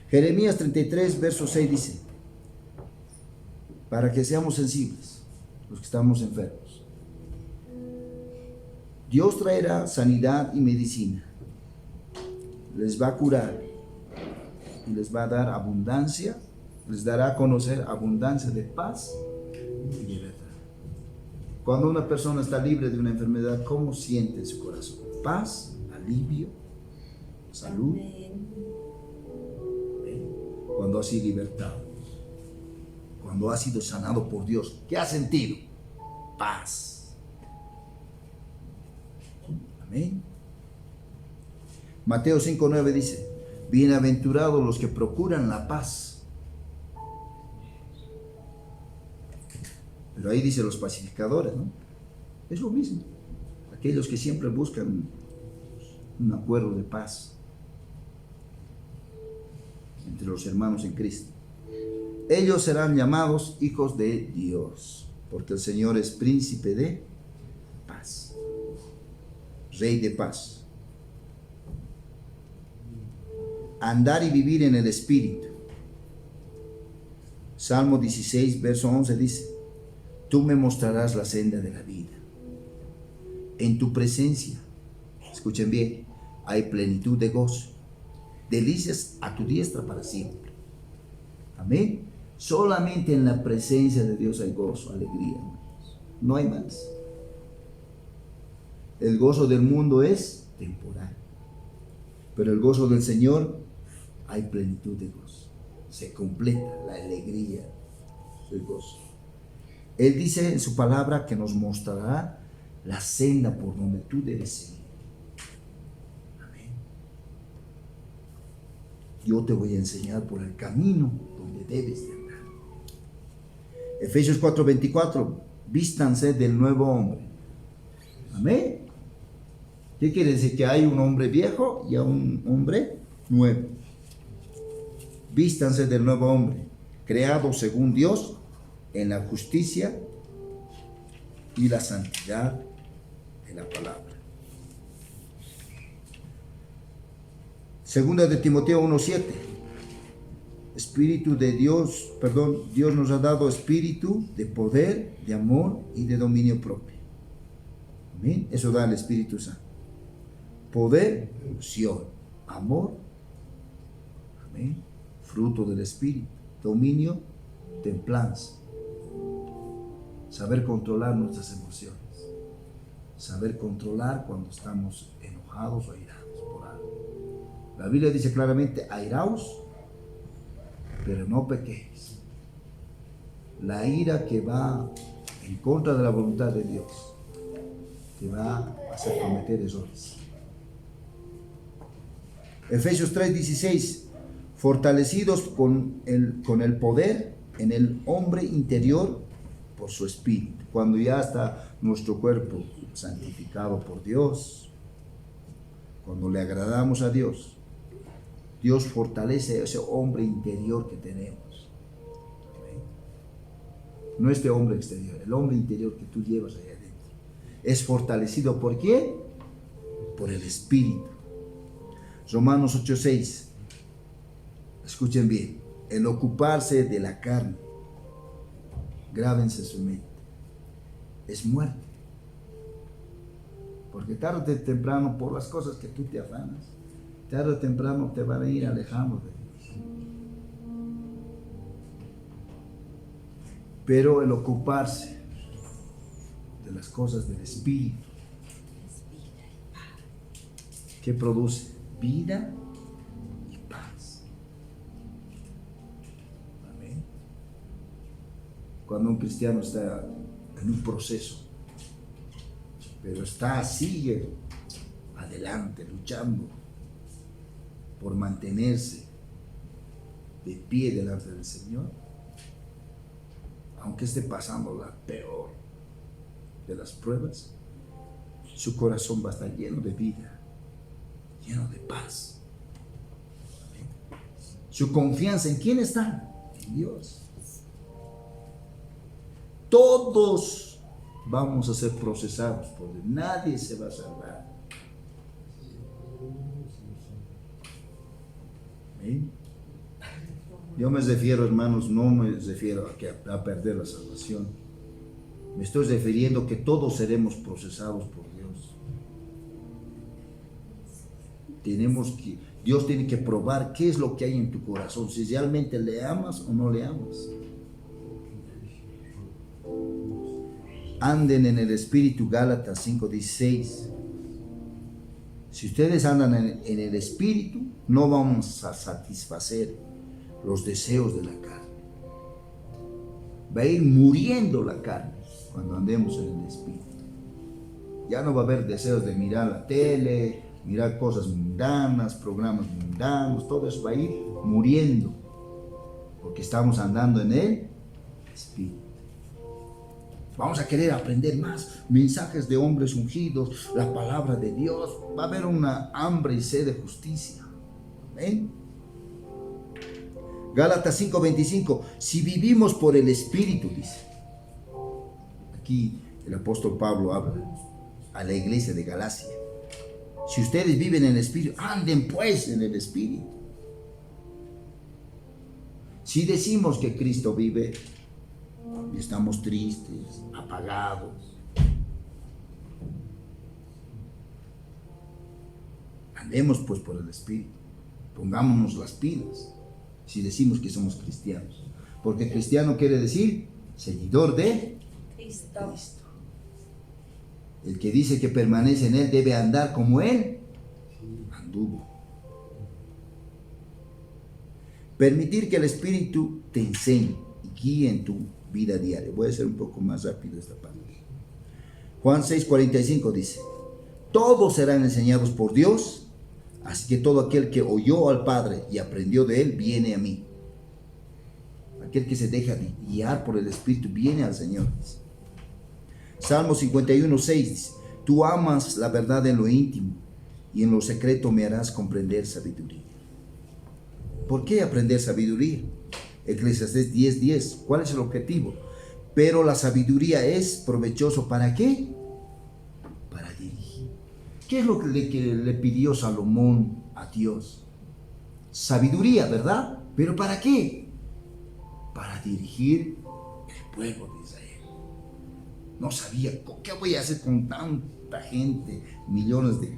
[SPEAKER 1] Jeremías 33, verso 6 dice, para que seamos sensibles, los que estamos enfermos. Dios traerá sanidad y medicina. Les va a curar y les va a dar abundancia, les dará a conocer abundancia de paz y de verdad. Cuando una persona está libre de una enfermedad, ¿cómo siente en su corazón? Paz, alivio, salud. Cuando ha sido libertado, cuando ha sido sanado por Dios, ¿qué ha sentido? Paz. Amén. Mateo 5:9 dice: bienaventurados los que procuran la paz. Pero ahí dice los pacificadores, ¿no? Es lo mismo. Aquellos que siempre buscan un acuerdo de paz entre los hermanos en Cristo. Ellos serán llamados hijos de Dios, porque el Señor es príncipe de paz, rey de paz. Andar y vivir en el Espíritu. Salmo 16, verso 11 dice: tú me mostrarás la senda de la vida. En tu presencia, escuchen bien, hay plenitud de gozo, delicias a tu diestra para siempre. Amén. Solamente en la presencia de Dios hay gozo, alegría, hermanos. No hay más. El gozo del mundo es temporal, pero el gozo del Señor hay plenitud de gozo. Se completa la alegría del gozo. Él dice en su palabra que nos mostrará la senda por donde tú debes seguir. Amén. Yo te voy a enseñar por el camino donde debes de andar. Efesios 4:24, vístanse del nuevo hombre. Amén. ¿Qué quiere decir? Que hay un hombre viejo y un hombre nuevo. Vístanse del nuevo hombre, creado según Dios en la justicia y la santidad de la palabra. Segunda de Timoteo 1:7. Espíritu de Dios, Dios nos ha dado espíritu de poder, de amor y de dominio propio. Amén. Eso da el Espíritu Santo. Poder, unción, amor, amén, fruto del Espíritu, dominio, templanza. Saber controlar nuestras emociones, saber controlar cuando estamos enojados o airados por algo. La Biblia dice claramente: airaos, pero no pequéis. La ira que va en contra de la voluntad de Dios te va a hacer cometer errores. Efesios 3:16, fortalecidos con el poder en el hombre interior por su espíritu. Cuando ya está nuestro cuerpo santificado por Dios, cuando le agradamos a Dios, Dios fortalece ese hombre interior que tenemos. ¿Okay? No este hombre exterior, el hombre interior que tú llevas allá adentro. Es fortalecido ¿por quién? Por el Espíritu. Romanos 8:6. Escuchen bien. El ocuparse de la carne, grábense su mente, es muerte. Porque tarde o temprano, por las cosas que tú te afanas, tarde o temprano te van a ir alejando de Dios. Pero el ocuparse de las cosas del Espíritu, ¿qué produce? Vida y paz. Amén. Cuando un cristiano está en un proceso, pero sigue adelante, luchando por mantenerse de pie delante del Señor, aunque esté pasando la peor de las pruebas, su corazón va a estar lleno de vida, lleno de paz. Amén. Su confianza ¿en quién está? En Dios. Todos vamos a ser procesados por Dios. Nadie se va a salvar. Amén. Yo me refiero, hermanos, no me refiero a perder la salvación. Me estoy refiriendo que todos seremos procesados por Dios. Dios tiene que probar qué es lo que hay en tu corazón, si realmente le amas o no le amas. anden en el Espíritu, Gálatas 5:16. Si ustedes andan en el Espíritu, no vamos a satisfacer los deseos de la carne. Va a ir muriendo la carne cuando andemos en el Espíritu. Ya no va a haber deseos de mirar la tele, mirar cosas mundanas, programas mundanos, todo eso va a ir muriendo, porque estamos andando en el Espíritu. Vamos a querer aprender más mensajes de hombres ungidos, la palabra de Dios. Va a haber una hambre y sed de justicia. Amén. Gálatas 5:25. Si vivimos por el Espíritu, dice. Aquí el apóstol Pablo habla a la iglesia de Galacia. Si ustedes viven en el Espíritu, anden pues en el Espíritu. Si decimos que Cristo vive y estamos tristes, apagados, andemos pues por el Espíritu, pongámonos las pilas si decimos que somos cristianos, porque cristiano quiere decir seguidor de Cristo. El que dice que permanece en Él debe andar como Él anduvo. Permitir que el Espíritu te enseñe y guíe en tu vida diaria. Voy a hacer un poco más rápido esta parte. Juan 6:45 dice: todos serán enseñados por Dios, así que todo aquel que oyó al Padre y aprendió de Él, viene a mí. Aquel que se deja guiar por el Espíritu viene al Señor. Salmo 51:6 dice: tú amas la verdad en lo íntimo y en lo secreto me harás comprender sabiduría. ¿Por qué aprender sabiduría? Eclesiastés 10:10. ¿Cuál es el objetivo? Pero la sabiduría es provechoso. ¿Para qué? Para dirigir. ¿Qué es lo que le pidió Salomón a Dios? Sabiduría, ¿verdad? ¿Pero para qué? Para dirigir el pueblo de Israel. No sabía, ¿qué voy a hacer con tanta gente, millones de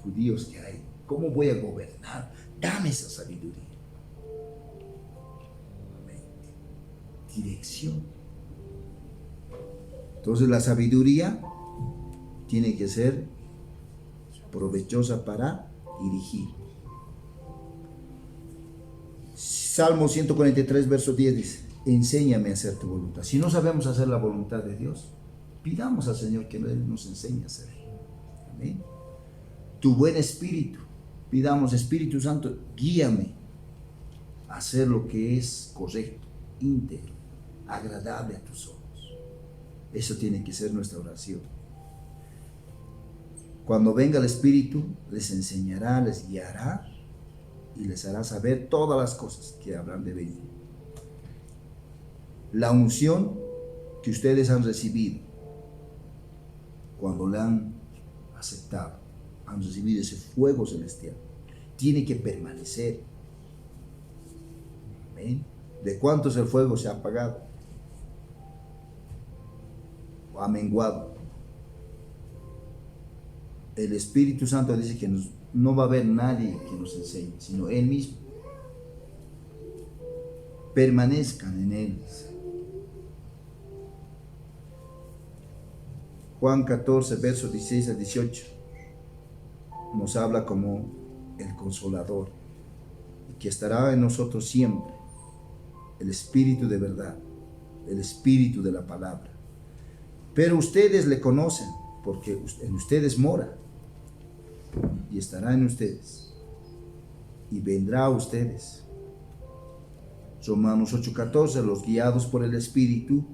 [SPEAKER 1] judíos que hay? ¿Cómo voy a gobernar? Dame esa sabiduría. Dirección. Entonces la sabiduría tiene que ser provechosa para dirigir. Salmo 143, verso 10 dice: enséñame a hacer tu voluntad. Si no sabemos hacer la voluntad de Dios, pidamos al Señor que Él nos enseñe a hacer. Amén. Tu buen espíritu, pidamos: Espíritu Santo, guíame a hacer lo que es correcto, íntegro, agradable a tus ojos. Eso tiene que ser nuestra oración. Cuando venga el Espíritu, les enseñará, les guiará y les hará saber todas las cosas que habrán de venir. La unción que ustedes han recibido, cuando la han aceptado, han recibido ese fuego celestial, tiene que permanecer. ¿Amén? ¿De cuántos el fuego se ha apagado? ¿O ha menguado? El Espíritu Santo dice que no va a haber nadie que nos enseñe, sino Él mismo. Permanezcan en Él. Juan 14, versos 16 a 18, nos habla como el Consolador, y que estará en nosotros siempre, el Espíritu de verdad, el Espíritu de la palabra. Pero ustedes le conocen, porque en ustedes mora, y estará en ustedes, y vendrá a ustedes. Romanos 8:14, los guiados por el Espíritu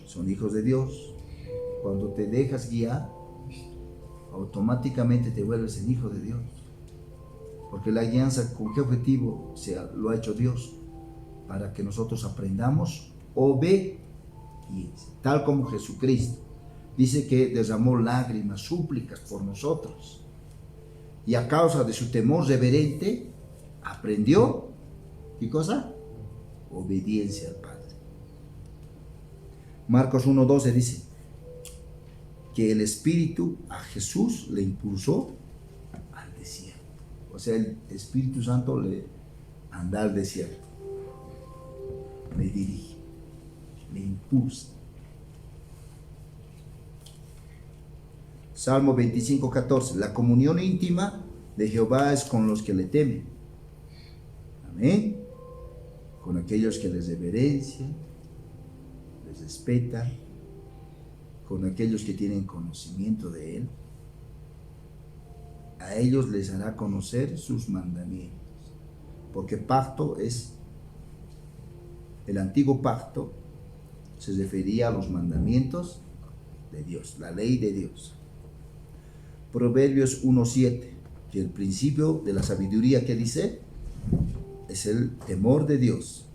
[SPEAKER 1] son hijos de Dios. Cuando te dejas guiar, automáticamente te vuelves el hijo de Dios. Porque la guianza, ¿con qué objetivo lo ha hecho Dios? Para que nosotros aprendamos obediencia. Tal como Jesucristo dice que derramó lágrimas, súplicas por nosotros. Y a causa de su temor reverente, aprendió, ¿qué cosa? Obediencia al Padre. Marcos 1:12 dice que el Espíritu a Jesús le impulsó al desierto. O sea, el Espíritu Santo le anda al desierto, le dirige, le impulsa. Salmo 25:14. La comunión íntima de Jehová es con los que le temen. Amén. Con aquellos que les reverencian, les respetan, con aquellos que tienen conocimiento de Él. A ellos les hará conocer sus mandamientos. Porque pacto es, el antiguo pacto se refería a los mandamientos de Dios, la ley de Dios. Proverbios 1:7, que el principio de la sabiduría que dice es el temor de Dios.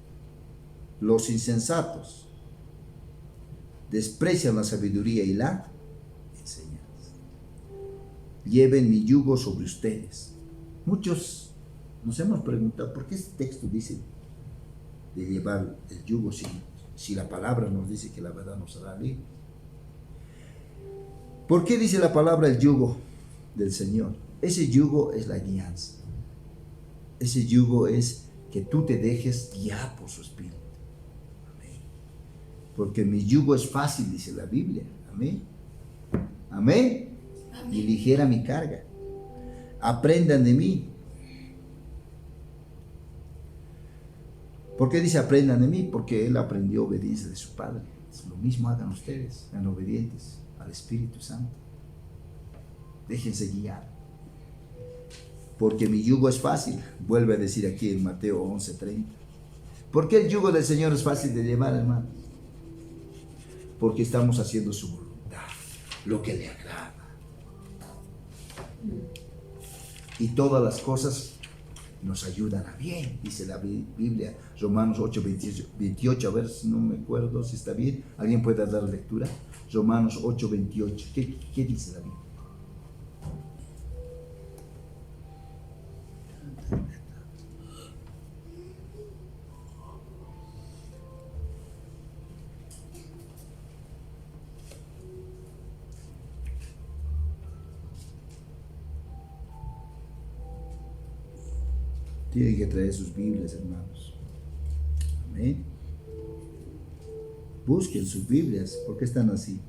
[SPEAKER 1] Los insensatos desprecian la sabiduría y la enseñanza. Lleven mi yugo sobre ustedes. Muchos nos hemos preguntado por qué este texto dice de llevar el yugo si la palabra nos dice que la verdad nos hará libre. ¿Por qué dice la palabra el yugo del Señor? Ese yugo es la guianza. Ese yugo es que tú te dejes guiar por su espíritu. Amén. Porque mi yugo es fácil, dice la Biblia. Amén. Amén. Amén. Y ligera mi carga. Aprendan de mí. ¿Por qué dice aprendan de mí? Porque él aprendió obediencia de su Padre. Lo mismo hagan ustedes, sean obedientes al Espíritu Santo. Déjense guiar. Porque mi yugo es fácil. Vuelve a decir aquí en Mateo 11:30. ¿Por qué el yugo del Señor es fácil de llevar, hermano? Porque estamos haciendo su voluntad, lo que le agrada. Y todas las cosas nos ayudan a bien, dice la Biblia, Romanos 8:28, a ver si no me acuerdo si está bien. ¿Alguien puede dar lectura? Romanos 8:28. ¿Qué dice la Biblia? Tienen que traer sus Biblias, hermanos. Amén. Busquen sus Biblias. ¿Por qué están así?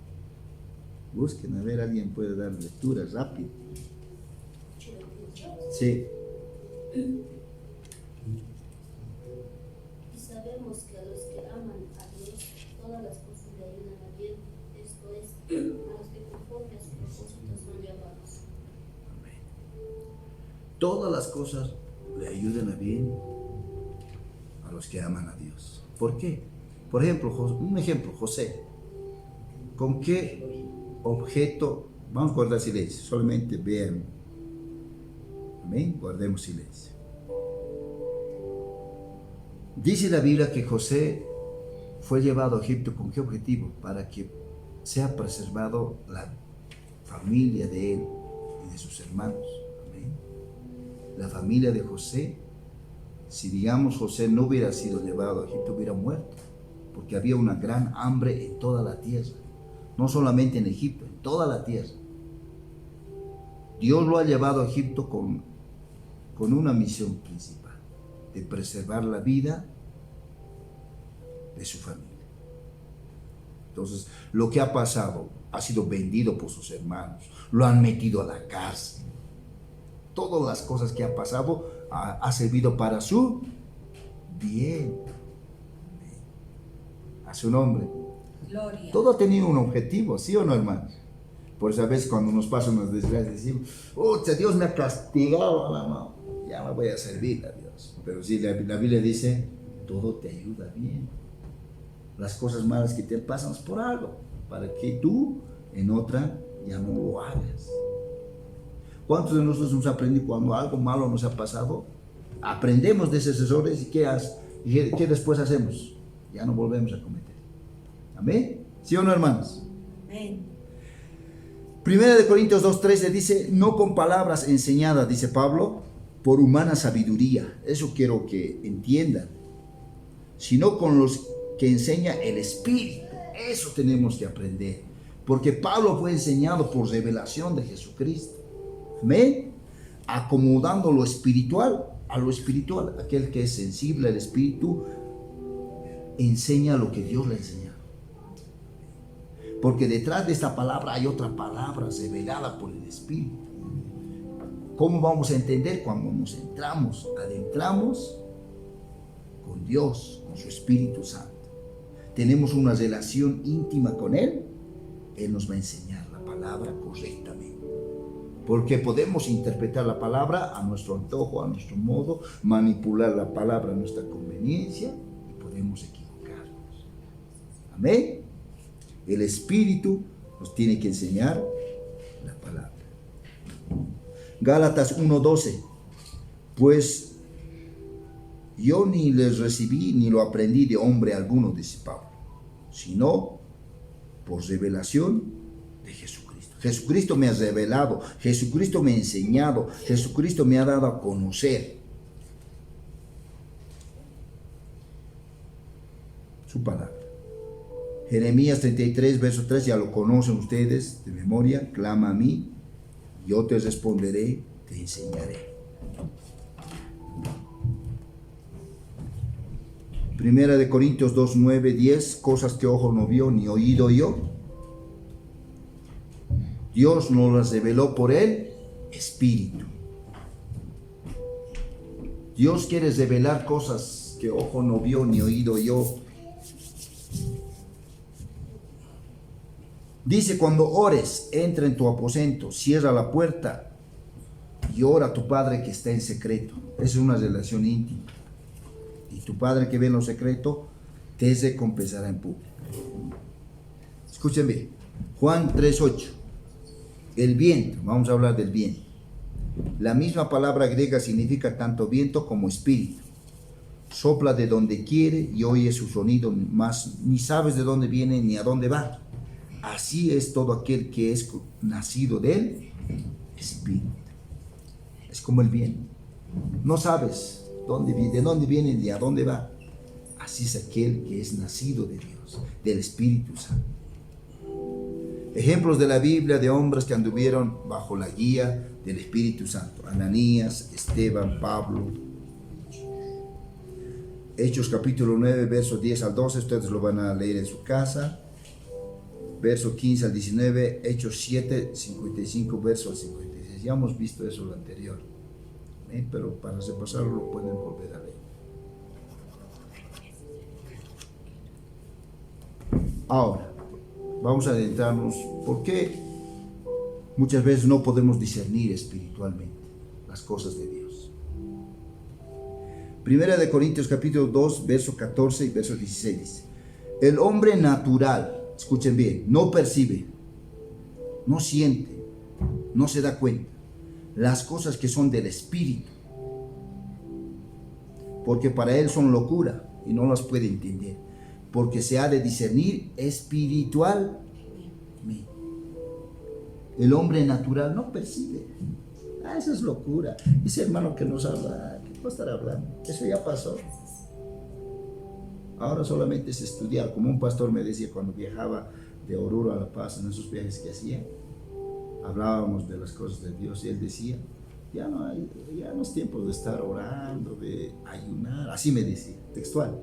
[SPEAKER 1] Busquen, a ver, alguien puede dar lectura rápido. Sí.
[SPEAKER 2] Y sabemos que a los que aman a Dios, todas las cosas le ayudan a bien, esto es, a los que conforme a sus propósitos son llamados.
[SPEAKER 1] Amén. Todas las cosas le ayudan a bien a los que aman a Dios. ¿Por qué? Por ejemplo, un ejemplo, José. ¿Con qué objeto? Vamos a guardar silencio, solamente vean. Amén, guardemos silencio. Dice la Biblia que José fue llevado a Egipto. ¿Con qué objetivo? Para que sea preservado la familia de él y de sus hermanos. Amén. La familia de José, si digamos José no hubiera sido llevado a Egipto, hubiera muerto, porque había una gran hambre en toda la tierra, no solamente en Egipto, en toda la tierra. Dios lo ha llevado a Egipto con una misión principal, de preservar la vida de su familia. Entonces, lo que ha pasado, ha sido vendido por sus hermanos, lo han metido a la cárcel. Todas las cosas que ha pasado ha servido para su bien. A su nombre.
[SPEAKER 3] Gloria.
[SPEAKER 1] Todo ha tenido un objetivo, ¿sí o no, hermanos? Por eso a veces cuando nos pasan unas desgracias decimos, Dios me ha castigado, no, ya me voy a servir a Dios. Pero sí, la Biblia dice, todo te ayuda bien. Las cosas malas que te pasan es por algo, para que tú en otra ya no lo hagas. ¿Cuántos de nosotros hemos aprendido cuando algo malo nos ha pasado? Aprendemos de esos errores y ¿qué después hacemos? Ya no volvemos a cometer. ¿Amén? ¿Sí o no, hermanos?
[SPEAKER 3] Amén.
[SPEAKER 1] Primera de Corintios 2:13 dice, no con palabras enseñadas, dice Pablo, por humana sabiduría. Eso quiero que entiendan. Sino con los que enseña el Espíritu. Eso tenemos que aprender. Porque Pablo fue enseñado por revelación de Jesucristo. Amén. Acomodando lo espiritual a lo espiritual. Aquel que es sensible al Espíritu enseña lo que Dios le ha enseñado. Porque detrás de esta palabra hay otra palabra revelada por el Espíritu. ¿Cómo vamos a entender? Cuando nos adentramos con Dios, con su Espíritu Santo. Tenemos una relación íntima con Él. Él nos va a enseñar la palabra correctamente. Porque podemos interpretar la palabra a nuestro antojo, a nuestro modo, manipular la palabra a nuestra conveniencia y podemos equivocarnos. Amén. El Espíritu nos tiene que enseñar la palabra. Gálatas 1:12. Pues yo ni les recibí ni lo aprendí de hombre alguno, dice Pablo, sino por revelación de Jesucristo. Jesucristo me ha revelado, Jesucristo me ha enseñado, Jesucristo me ha dado a conocer su palabra. Jeremías 33, verso 3, ya lo conocen ustedes de memoria. Clama a mí, yo te responderé, te enseñaré. Primera de Corintios 2, 9, 10, cosas que ojo no vio ni oído oyó. Dios nos las reveló por el Espíritu. Dios quiere revelar cosas que ojo no vio ni oído oyó. Dice, cuando ores, entra en tu aposento, cierra la puerta y ora a tu Padre que está en secreto. Esa es una relación íntima. Y tu Padre que ve en lo secreto te recompensará en público. Escúchenme, Juan 3:8. El viento, vamos a hablar del viento. La misma palabra griega significa tanto viento como espíritu. Sopla de donde quiere y oye su sonido, mas ni sabes de dónde viene ni a dónde va. Así es todo aquel que es nacido del Espíritu. Es como el viento. No sabes de dónde viene ni a dónde va. Así es aquel que es nacido de Dios, del Espíritu Santo. Ejemplos de la Biblia de hombres que anduvieron bajo la guía del Espíritu Santo. Ananías, Esteban, Pablo. Hechos capítulo 9, versos 10 al 12, ustedes lo van a leer en su casa. Verso 15 al 19, Hechos 7, 55, verso al 56. Ya hemos visto eso lo anterior. Pero para repasarlo lo pueden volver a leer. Ahora, vamos a adentrarnos. ¿Por qué muchas veces no podemos discernir espiritualmente las cosas de Dios? Primera de Corintios capítulo 2, verso 14 y verso 16 dice: el hombre natural, escuchen bien, no percibe, no siente, no se da cuenta las cosas que son del Espíritu, porque para él son locura y no las puede entender, porque se ha de discernir espiritualmente. El hombre natural no percibe. Eso es locura. Ese hermano que nos habla, ¿qué va a estar hablando? Eso ya pasó. Ahora solamente es estudiar, como un pastor me decía cuando viajaba de Oruro a La Paz, en esos viajes que hacía, hablábamos de las cosas de Dios y él decía, ya no es tiempo de estar orando, de ayunar, así me decía, textual.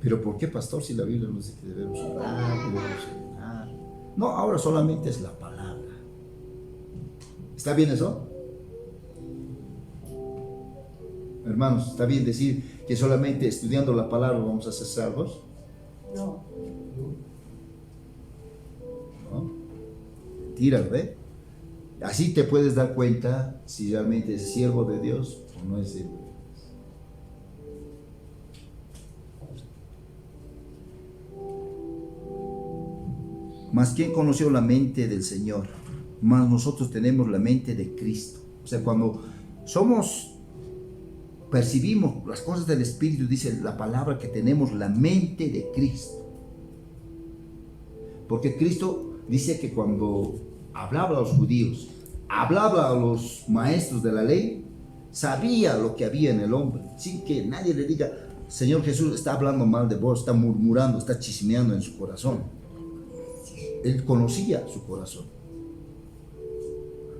[SPEAKER 1] Pero ¿por qué, pastor, si la Biblia nos dice que debemos orar, que debemos ayunar? No, ahora solamente es la palabra. ¿Está bien eso? Hermanos, ¿está bien decir que solamente estudiando la palabra vamos a ser salvos?
[SPEAKER 3] No.
[SPEAKER 1] ¿No? Mentira, ¿ve? Así te puedes dar cuenta si realmente es siervo de Dios o no es siervo de Dios. Mas ¿quién conoció la mente del Señor? Mas nosotros tenemos la mente de Cristo. O sea, cuando percibimos las cosas del Espíritu, dice la palabra que tenemos la mente de Cristo. Porque Cristo dice que cuando hablaba a los judíos, hablaba a los maestros de la ley, sabía lo que había en el hombre, sin que nadie le diga, Señor Jesús está hablando mal de vos, está murmurando, está chismeando en su corazón. Él conocía su corazón.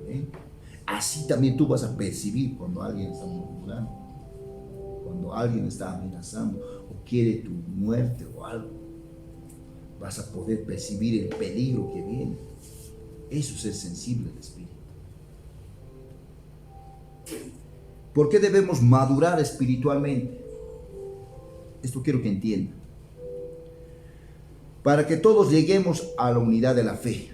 [SPEAKER 1] ¿Amén? Así también tú vas a percibir cuando alguien está murmurando, cuando alguien está amenazando o quiere tu muerte o algo. vas a poder percibir el peligro que viene. Eso es ser sensible al Espíritu. ¿Por qué debemos madurar espiritualmente? Esto quiero que entiendan. Para que todos lleguemos a la unidad de la fe,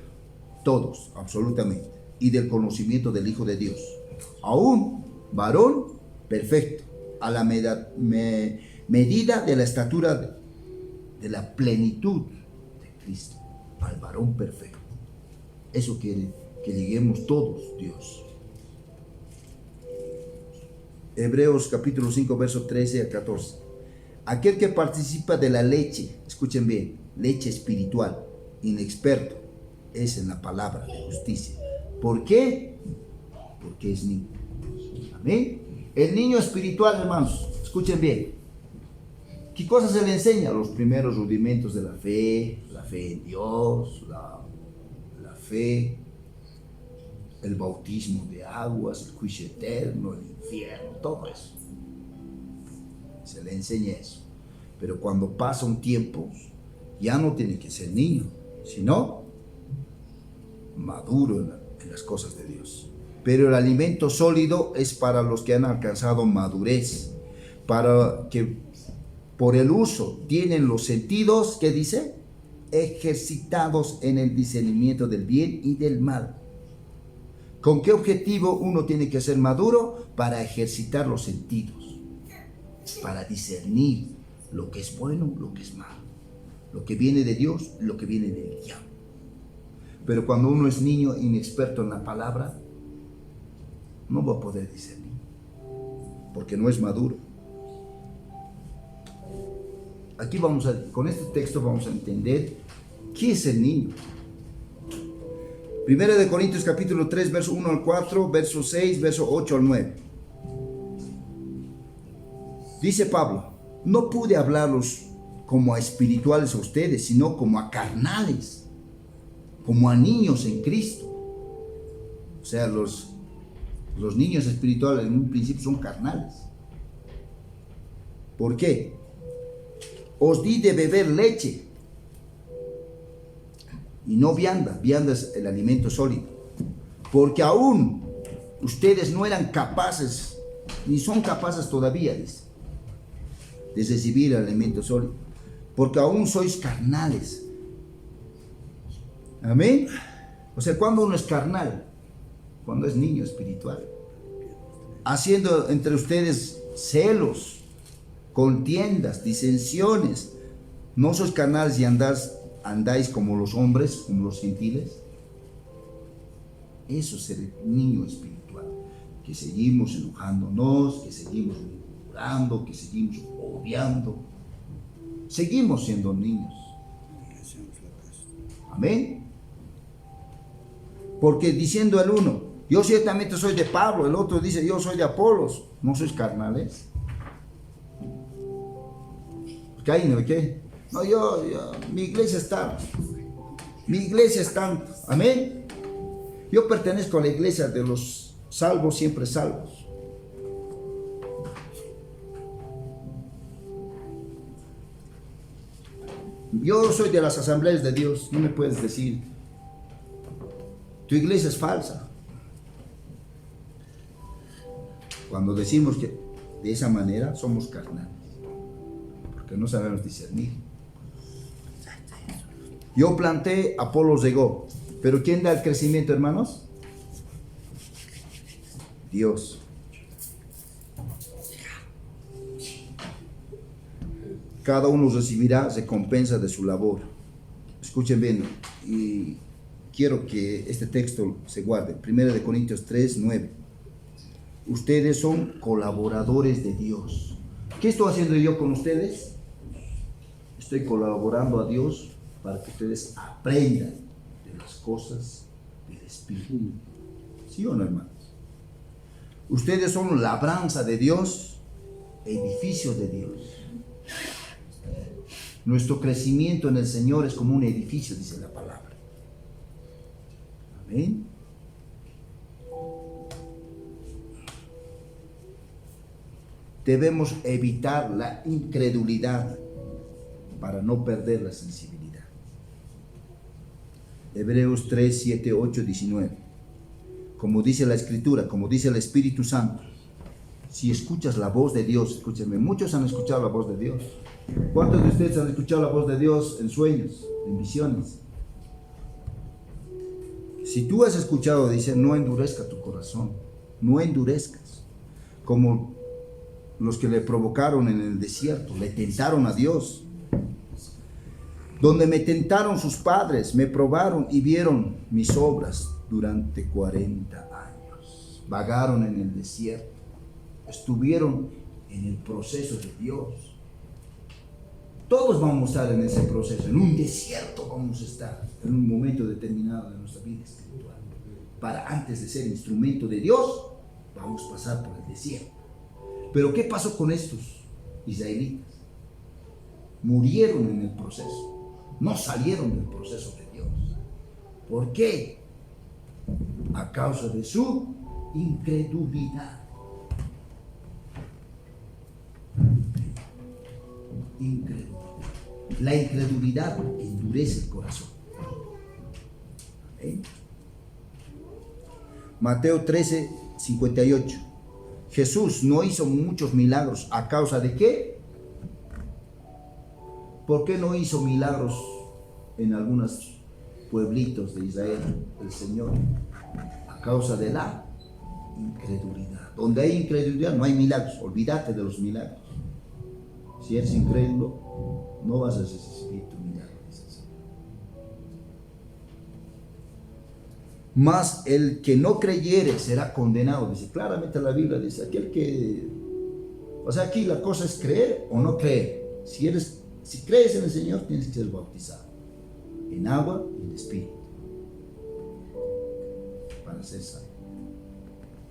[SPEAKER 1] todos, absolutamente, y del conocimiento del Hijo de Dios, a un varón perfecto, a la medida de la estatura de la plenitud de Cristo, al varón perfecto. Eso quiere que lleguemos todos, Dios. Hebreos capítulo 5, versos 13 a 14. Aquel que participa de la leche, escuchen bien, leche espiritual, inexperto, es en la palabra de justicia. ¿Por qué? Porque es niño. Amén. El niño espiritual, hermanos, escuchen bien. ¿Qué cosas se le enseña? Los primeros rudimentos de la fe en Dios, la fe, el bautismo de aguas, el juicio eterno, el infierno, todo eso. Se le enseña eso. Pero cuando pasa un tiempo, ya no tiene que ser niño, sino maduro en las cosas de Dios. Pero el alimento sólido es para los que han alcanzado madurez, para que por el uso tienen los sentidos, ¿qué dice? Ejercitados en el discernimiento del bien y del mal. ¿Con qué objetivo uno tiene que ser maduro? Para ejercitar los sentidos, para discernir lo que es bueno, lo que es malo, lo que viene de Dios, lo que viene del diablo. Pero cuando uno es niño inexperto en la palabra, no va a poder discernir, porque no es maduro. Aquí con este texto vamos a entender qué es el niño. Primera de Corintios capítulo 3, verso 1 al 4, verso 6, verso 8 al 9. Dice Pablo: no pude hablarlos como a espirituales a ustedes, sino como a carnales, como a niños en Cristo. O sea, los niños espirituales en un principio son carnales. ¿Por qué? Os di de beber leche y no vianda. Vianda es el alimento sólido. Porque aún ustedes no eran capaces, ni son capaces todavía, dice, de recibir el alimento sólido. Porque aún sois carnales. Amén. O sea, cuando uno es carnal, cuando es niño espiritual, haciendo entre ustedes celos, contiendas, disensiones. ¿No sois carnales y andáis como los hombres, como los gentiles? Eso es el niño espiritual, que seguimos enojándonos, que seguimos murmurando, que seguimos odiando. Seguimos siendo niños. Amén. Porque diciendo el uno, yo ciertamente soy de Pablo, el otro dice, yo soy de Apolos. ¿No sois carnales? Caín, ¿qué? No, mi iglesia está, amén. Yo pertenezco a la iglesia de los salvos, siempre salvos. Yo soy de las asambleas de Dios. No me puedes decir, tu iglesia es falsa. Cuando decimos que de esa manera somos carnales, que no sabemos discernir. Yo planté, Apolos regó. Pero ¿quién da el crecimiento, hermanos? Dios. Cada uno recibirá recompensa de su labor. Escuchen bien, y quiero que este texto se guarde. 1 Corintios 3, 9. Ustedes son colaboradores de Dios. ¿Qué estoy haciendo yo con ustedes? Estoy colaborando a Dios para que ustedes aprendan de las cosas del Espíritu. ¿Sí o no, hermanos? Ustedes son labranza de Dios, edificio de Dios. Nuestro crecimiento en el Señor es como un edificio, dice la palabra. Amén. Debemos evitar la incredulidad para no perder la sensibilidad. Hebreos 3, 7, 8, 19. Como dice la Escritura, como dice el Espíritu Santo, si escuchas la voz de Dios, escúchenme, muchos han escuchado la voz de Dios. ¿Cuántos de ustedes han escuchado la voz de Dios en sueños, en visiones? Si tú has escuchado, dice, no endurezca tu corazón, no endurezcas. Como los que le provocaron en el desierto, le tentaron a Dios. Donde me tentaron sus padres, me probaron y vieron mis obras durante 40 años. Vagaron en el desierto, estuvieron en el proceso de Dios. Todos vamos a estar en ese proceso, en un desierto vamos a estar, en un momento determinado de nuestra vida espiritual. Para antes de ser instrumento de Dios, vamos a pasar por el desierto. Pero ¿qué pasó con estos israelitas? Murieron en el proceso, no salieron del proceso de Dios. ¿Por qué? A causa de su incredulidad. Incredulidad. La incredulidad endurece el corazón. ¿Eh? Mateo 13, 58. Jesús no hizo muchos milagros. ¿A causa de qué? ¿Por qué no hizo milagros en algunos pueblitos de Israel el Señor? A causa de la incredulidad. Donde hay incredulidad no hay milagros. Olvídate de los milagros. Si eres incrédulo, no vas a recibir tu milagro. Mas el que no creyere será condenado. Dice claramente la Biblia, dice aquel que... O sea, aquí la cosa es creer o no creer. Si crees en el Señor, tienes que ser bautizado en agua y en espíritu para ser salvo.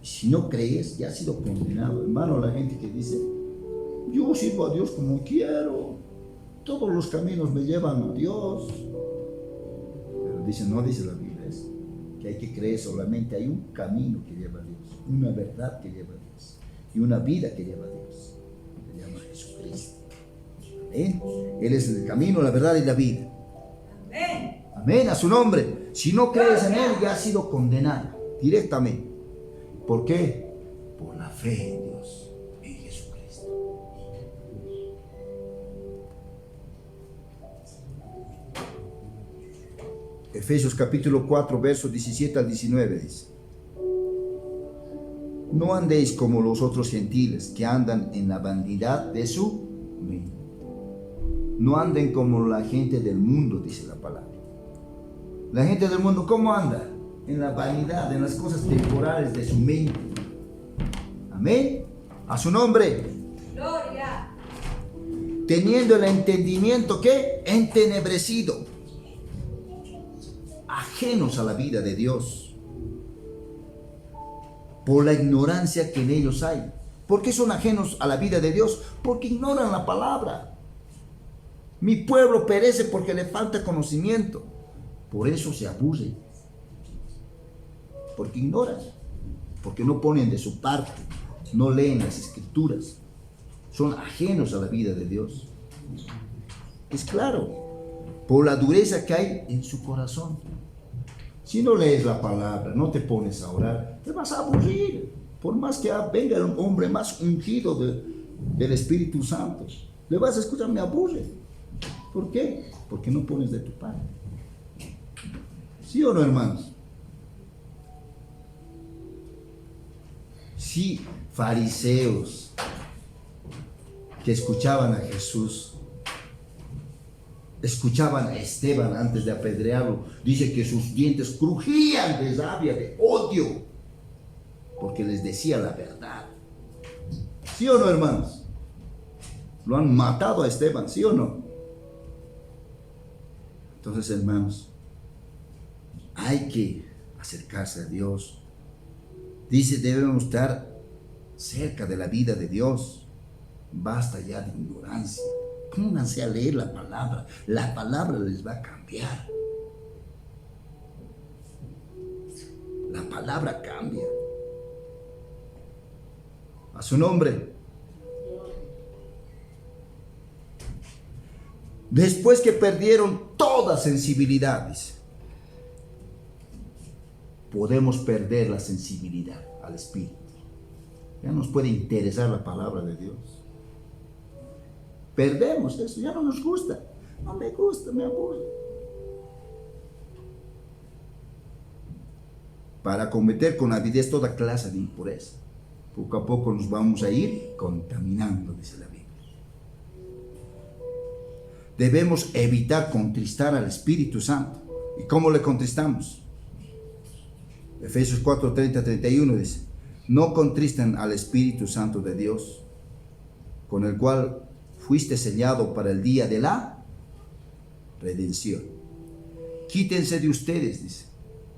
[SPEAKER 1] Y si no crees, ya has sido condenado. Hermano, la gente que dice, yo sirvo a Dios como quiero, todos los caminos me llevan a Dios. Pero dice, no dice la Biblia que hay que creer solamente. Hay un camino que lleva a Dios, una verdad que lleva a Dios y una vida que lleva a Dios. Se llama Jesucristo. Amén. Él es el camino, la verdad y la vida. Amén. Amén, a su nombre. Si no crees en Él, ya has sido condenado directamente. ¿Por qué? Por la fe en Dios, en Jesucristo. Efesios capítulo 4, versos 17 al 19 dice: no andéis como los otros gentiles que andan en la vanidad de su mente. No anden como la gente del mundo, dice la palabra. La gente del mundo, ¿cómo anda? En la vanidad, en las cosas temporales de su mente. Amén. A su nombre. Gloria. Teniendo el entendimiento, ¿qué? Entenebrecido. Ajenos a la vida de Dios. Por la ignorancia que en ellos hay. ¿Por qué son ajenos a la vida de Dios? Porque ignoran la palabra. Mi pueblo perece porque le falta conocimiento. Por eso se aburren. Porque ignoran. Porque no ponen de su parte. No leen las escrituras. Son ajenos a la vida de Dios. Es claro. Por la dureza que hay en su corazón. Si no lees la palabra, no te pones a orar, te vas a aburrir. Por más que venga un hombre más ungido del Espíritu Santo, le vas a escuchar, me aburre. ¿Por qué? Porque no pones de tu parte. ¿Sí o no, hermanos? Sí, fariseos que escuchaban a Jesús, escuchaban a Esteban antes de apedrearlo. Dice que sus dientes crujían de rabia, de odio, porque les decía la verdad. ¿Sí o no, hermanos? Lo han matado a Esteban, ¿sí o no? Entonces, hermanos, hay que acercarse a Dios. Dice, debemos estar cerca de la vida de Dios. Basta ya de ignorancia. Pónganse a leer la palabra. La palabra les va a cambiar. La palabra cambia. A su nombre. Después que perdieron toda sensibilidad, dice, podemos perder la sensibilidad al Espíritu. Ya nos puede interesar la palabra de Dios. Perdemos eso, ya no nos gusta. No me gusta, me aburre. Para cometer con avidez toda clase de impureza. Poco a poco nos vamos a ir contaminando, dice la Biblia. Debemos evitar contristar al Espíritu Santo. ¿Y cómo le contristamos? Efesios 4, 30, 31 dice: no contristen al Espíritu Santo de Dios, con el cual fuiste sellado para el día de la redención. Quítense de ustedes, dice,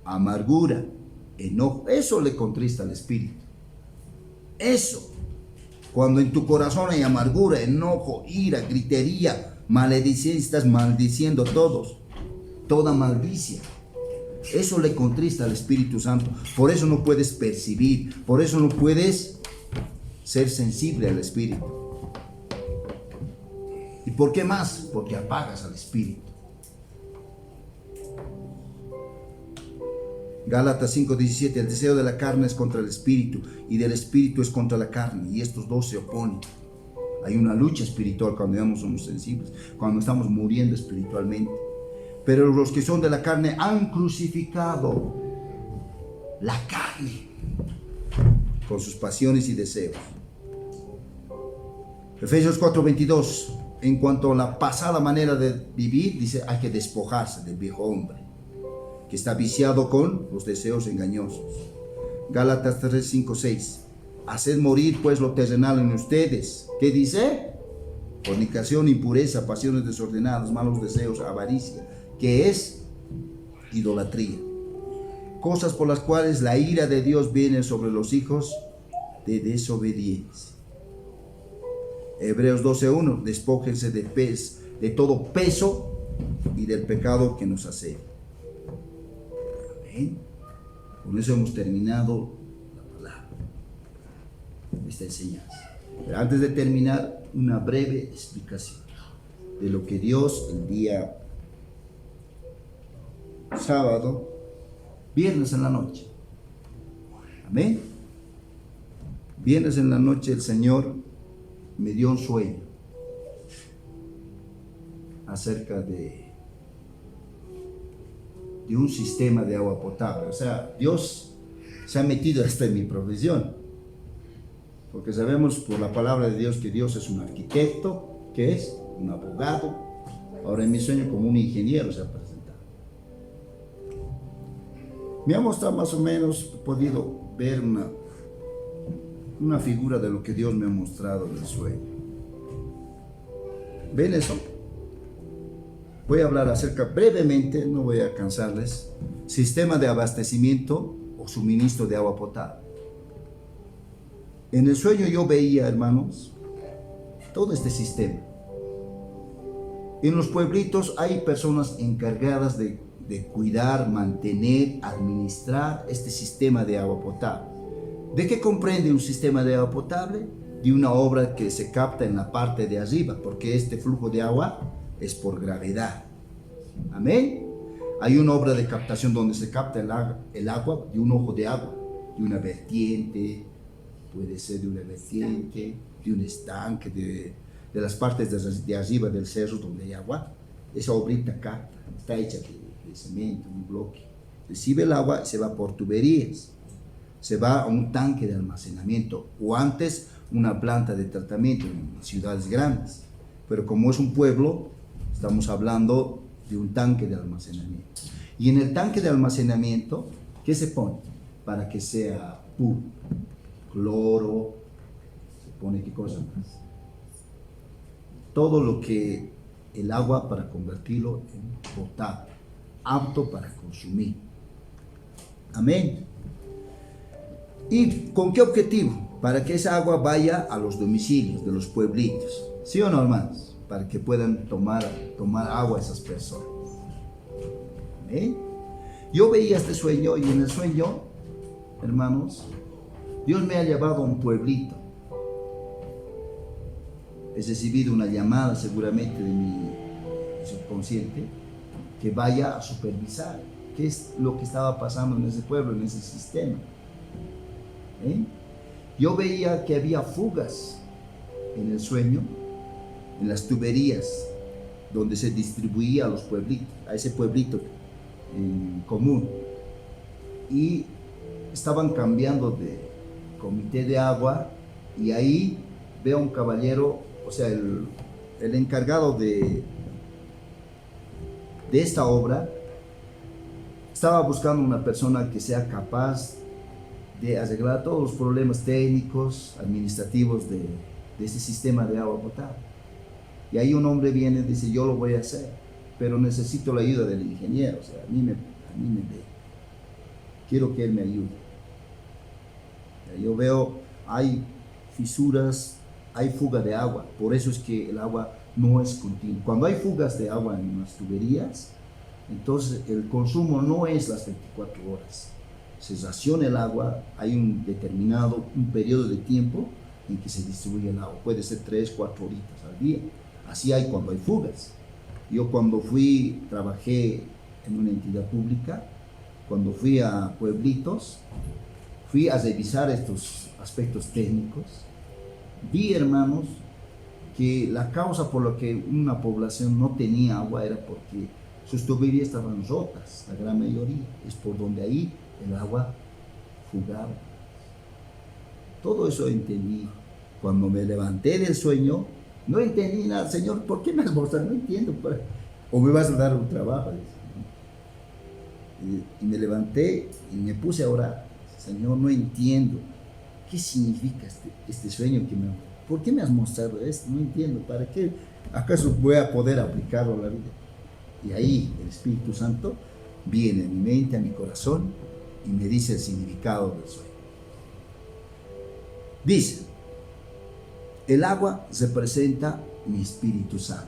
[SPEAKER 1] amargura, enojo. Eso le contrista al Espíritu. Eso. Cuando en tu corazón hay amargura, enojo, ira, gritería, maledicencia, estás maldiciendo todos, toda maldicia. Eso le contrista al Espíritu Santo. Por eso no puedes percibir, por eso no puedes ser sensible al Espíritu. ¿Y por qué más? Porque apagas al Espíritu. Gálatas 5:17: el deseo de la carne es contra el Espíritu, y del Espíritu es contra la carne, y estos dos se oponen. Hay una lucha espiritual cuando ya no somos sensibles, cuando estamos muriendo espiritualmente. Pero los que son de la carne han crucificado la carne con sus pasiones y deseos. Efesios 4:22: en cuanto a la pasada manera de vivir, dice, hay que despojarse del viejo hombre, que está viciado con los deseos engañosos. Gálatas 3, 5, 6: haced morir pues lo terrenal en ustedes. ¿Qué dice? Fornicación, impureza, pasiones desordenadas, malos deseos, avaricia, que es idolatría. Cosas por las cuales la ira de Dios viene sobre los hijos de desobediencia. Hebreos 12:1: despójense de todo peso y del pecado que nos asedia. Amén. Con eso hemos terminado la palabra, esta enseñanza. Pero antes de terminar, una breve explicación de lo que Dios el día sábado, viernes en la noche. Amén. Viernes en la noche el Señor me dio un sueño acerca de un sistema de agua potable. O sea, Dios se ha metido hasta en mi profesión, porque sabemos por la palabra de Dios que Dios es un arquitecto, que es un abogado. Ahora en mi sueño como un ingeniero se ha presentado. Me ha mostrado más o menos, he podido ver una figura de lo que Dios me ha mostrado en el sueño. ¿Ven eso? Voy a hablar acerca brevemente, no voy a cansarles, sistema de abastecimiento o suministro de agua potable. En el sueño yo veía, hermanos, todo este sistema. En los pueblitos hay personas encargadas de cuidar, mantener, administrar este sistema de agua potable. ¿De qué comprende un sistema de agua potable? De una obra que se capta en la parte de arriba, porque este flujo de agua es por gravedad. Amén. Hay una obra de captación donde se capta el agua de un ojo de agua, de una vertiente, puede ser de una vertiente, de un estanque, de las partes de arriba del cerro donde hay agua. Esa obrita capta, está hecha de cemento, un bloque. Recibe el agua y se va por tuberías, se va a un tanque de almacenamiento, o antes una planta de tratamiento en ciudades grandes. Pero como es un pueblo, estamos hablando de un tanque de almacenamiento. Y en el tanque de almacenamiento, ¿qué se pone? Para que sea puro. Cloro, se pone qué cosa más. Todo lo que el agua para convertirlo en potable, apto para consumir. Amén. ¿Y con qué objetivo? Para que esa agua vaya a los domicilios de los pueblitos. ¿Sí o no, hermanos? Para que puedan tomar agua esas personas. ¿Eh? Yo veía este sueño y en el sueño, hermanos, Dios me ha llevado a un pueblito. He recibido una llamada seguramente de mi subconsciente que vaya a supervisar qué es lo que estaba pasando en ese pueblo, en ese sistema. Yo veía que había fugas en el sueño, en las tuberías donde se distribuía a los pueblitos, a ese pueblito en común, y estaban cambiando de comité de agua, y ahí veo a un caballero, o sea, el encargado de esta obra estaba buscando una persona que sea capaz de arreglar todos los problemas técnicos, administrativos de ese sistema de agua potable. Y ahí un hombre viene y dice, yo lo voy a hacer, pero necesito la ayuda del ingeniero, o sea, a mí me ve. Quiero que él me ayude. Yo veo, hay fisuras, hay fuga de agua, por eso es que el agua no es continua. Cuando hay fugas de agua en las tuberías, entonces el consumo no es las 24 horas. Se raciona el agua, hay un periodo de tiempo en que se distribuye el agua, puede ser 3-4 horitas al día. Así hay cuando hay fugas. Yo cuando trabajé en una entidad pública, cuando fui a pueblitos, fui a revisar estos aspectos técnicos, vi, hermanos, que la causa por la que una población no tenía agua era porque sus tuberías estaban rotas, la gran mayoría, es por donde ahí el agua fugaba. Todo eso entendí. Cuando me levanté del sueño, no entendí nada. Señor, ¿por qué me has mostrado? No entiendo. ¿O me vas a dar un trabajo? Y me levanté y me puse a orar. Señor, no entiendo. ¿Qué significa este sueño que ¿por qué me has mostrado esto? No entiendo. ¿Para qué? ¿Acaso voy a poder aplicarlo a la vida? Y ahí el Espíritu Santo viene a mi mente, a mi corazón, y me dice el significado del sueño. Dice, el agua representa mi Espíritu Santo.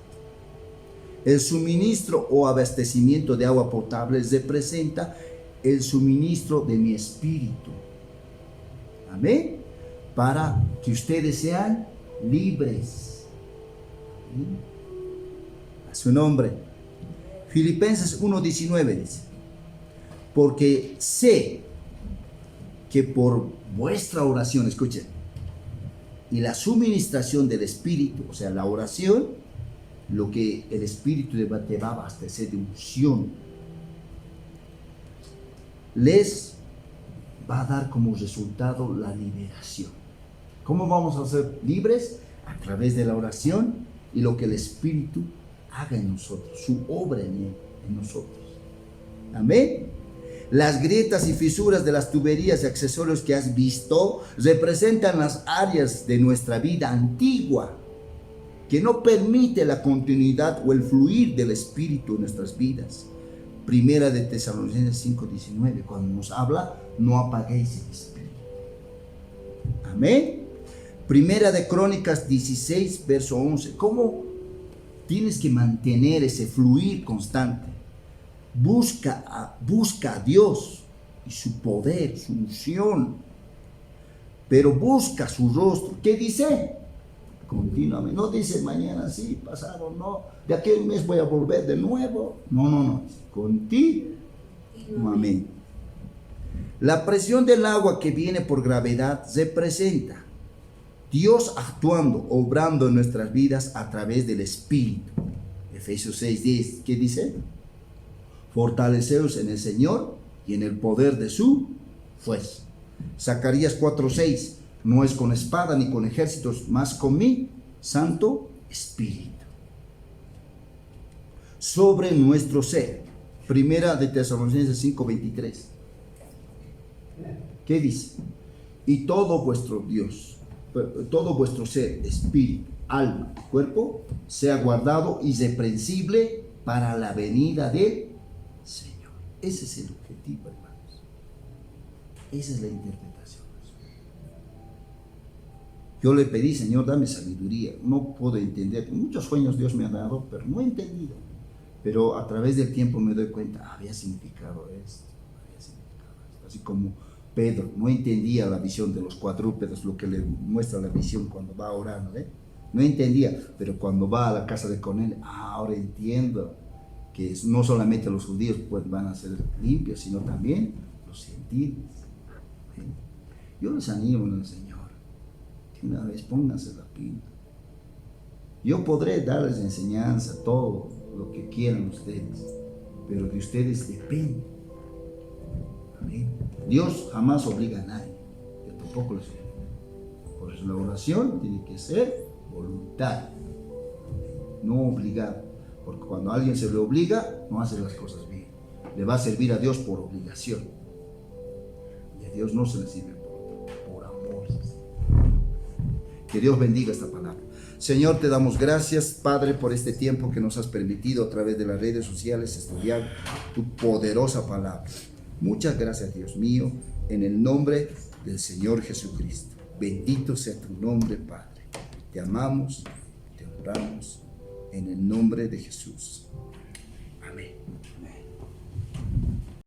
[SPEAKER 1] El suministro o abastecimiento de agua potable representa el suministro de mi espíritu. Amén. Para que ustedes sean libres. ¿Sí? A su nombre. Filipenses 1:19 dice, porque sé que por vuestra oración, escuchen, y la suministración del Espíritu, o sea, la oración, lo que el Espíritu te va a abastecer de unción, les va a dar como resultado la liberación. ¿Cómo vamos a ser libres? A través de la oración y lo que el Espíritu haga en nosotros, su obra en nosotros. Amén. Las grietas y fisuras de las tuberías y accesorios que has visto representan las áreas de nuestra vida antigua que no permite la continuidad o el fluir del Espíritu en nuestras vidas. Primera de Tesalonicenses 5:19, cuando nos habla, no apaguéis el Espíritu. Amén. Primera de Crónicas 16, verso 11. ¿Cómo tienes que mantener ese fluir constante? Busca a Dios y su poder, su unción, pero busca su rostro. ¿Qué dice? Continuamente. No dice mañana sí, pasado no, de aquel mes voy a volver de nuevo. No. Continuamente. La presión del agua que viene por gravedad representa Dios actuando, obrando en nuestras vidas a través del Espíritu. Efesios 6:10, ¿qué dice? Fortaleceos en el Señor y en el poder de su fuerza. Zacarías 4:6, no es con espada ni con ejércitos, mas con mi Santo Espíritu. Sobre nuestro ser. Primera de Tesalonicenses 5:23. ¿Qué dice? Y todo vuestro ser, espíritu, alma y cuerpo, sea guardado irreprensible para la venida del Señor. Ese es el objetivo, hermanos. Esa es la interpretación. Yo le pedí, Señor, dame sabiduría. No puedo entender. Muchos sueños Dios me ha dado, pero no he entendido. Pero a través del tiempo me doy cuenta, había significado esto. Así como Pedro no entendía la visión de los cuadrúpedos, lo que le muestra la visión cuando va a orar, ¿no? No entendía, pero cuando va a la casa de Cornelio, ahora entiendo. que no solamente los judíos pues, van a ser limpios, sino también los gentiles. Yo les animo en el Señor, que una vez pónganse la pila. Yo podré darles enseñanza, todo lo que quieran ustedes, pero de ustedes depende. Amén. Dios jamás obliga a nadie, yo tampoco les obligo. Por eso la oración tiene que ser voluntaria, no obligada, porque cuando a alguien se le obliga, no hace las cosas bien. Le va a servir a Dios por obligación, y a Dios no se le sirve por amor. Que Dios bendiga esta palabra. Señor, te damos gracias, Padre, por este tiempo que nos has permitido a través de las redes sociales estudiar tu poderosa palabra. Muchas gracias, Dios mío, en el nombre del Señor Jesucristo. Bendito sea tu nombre, Padre. Te amamos, te honramos, en el nombre de Jesús.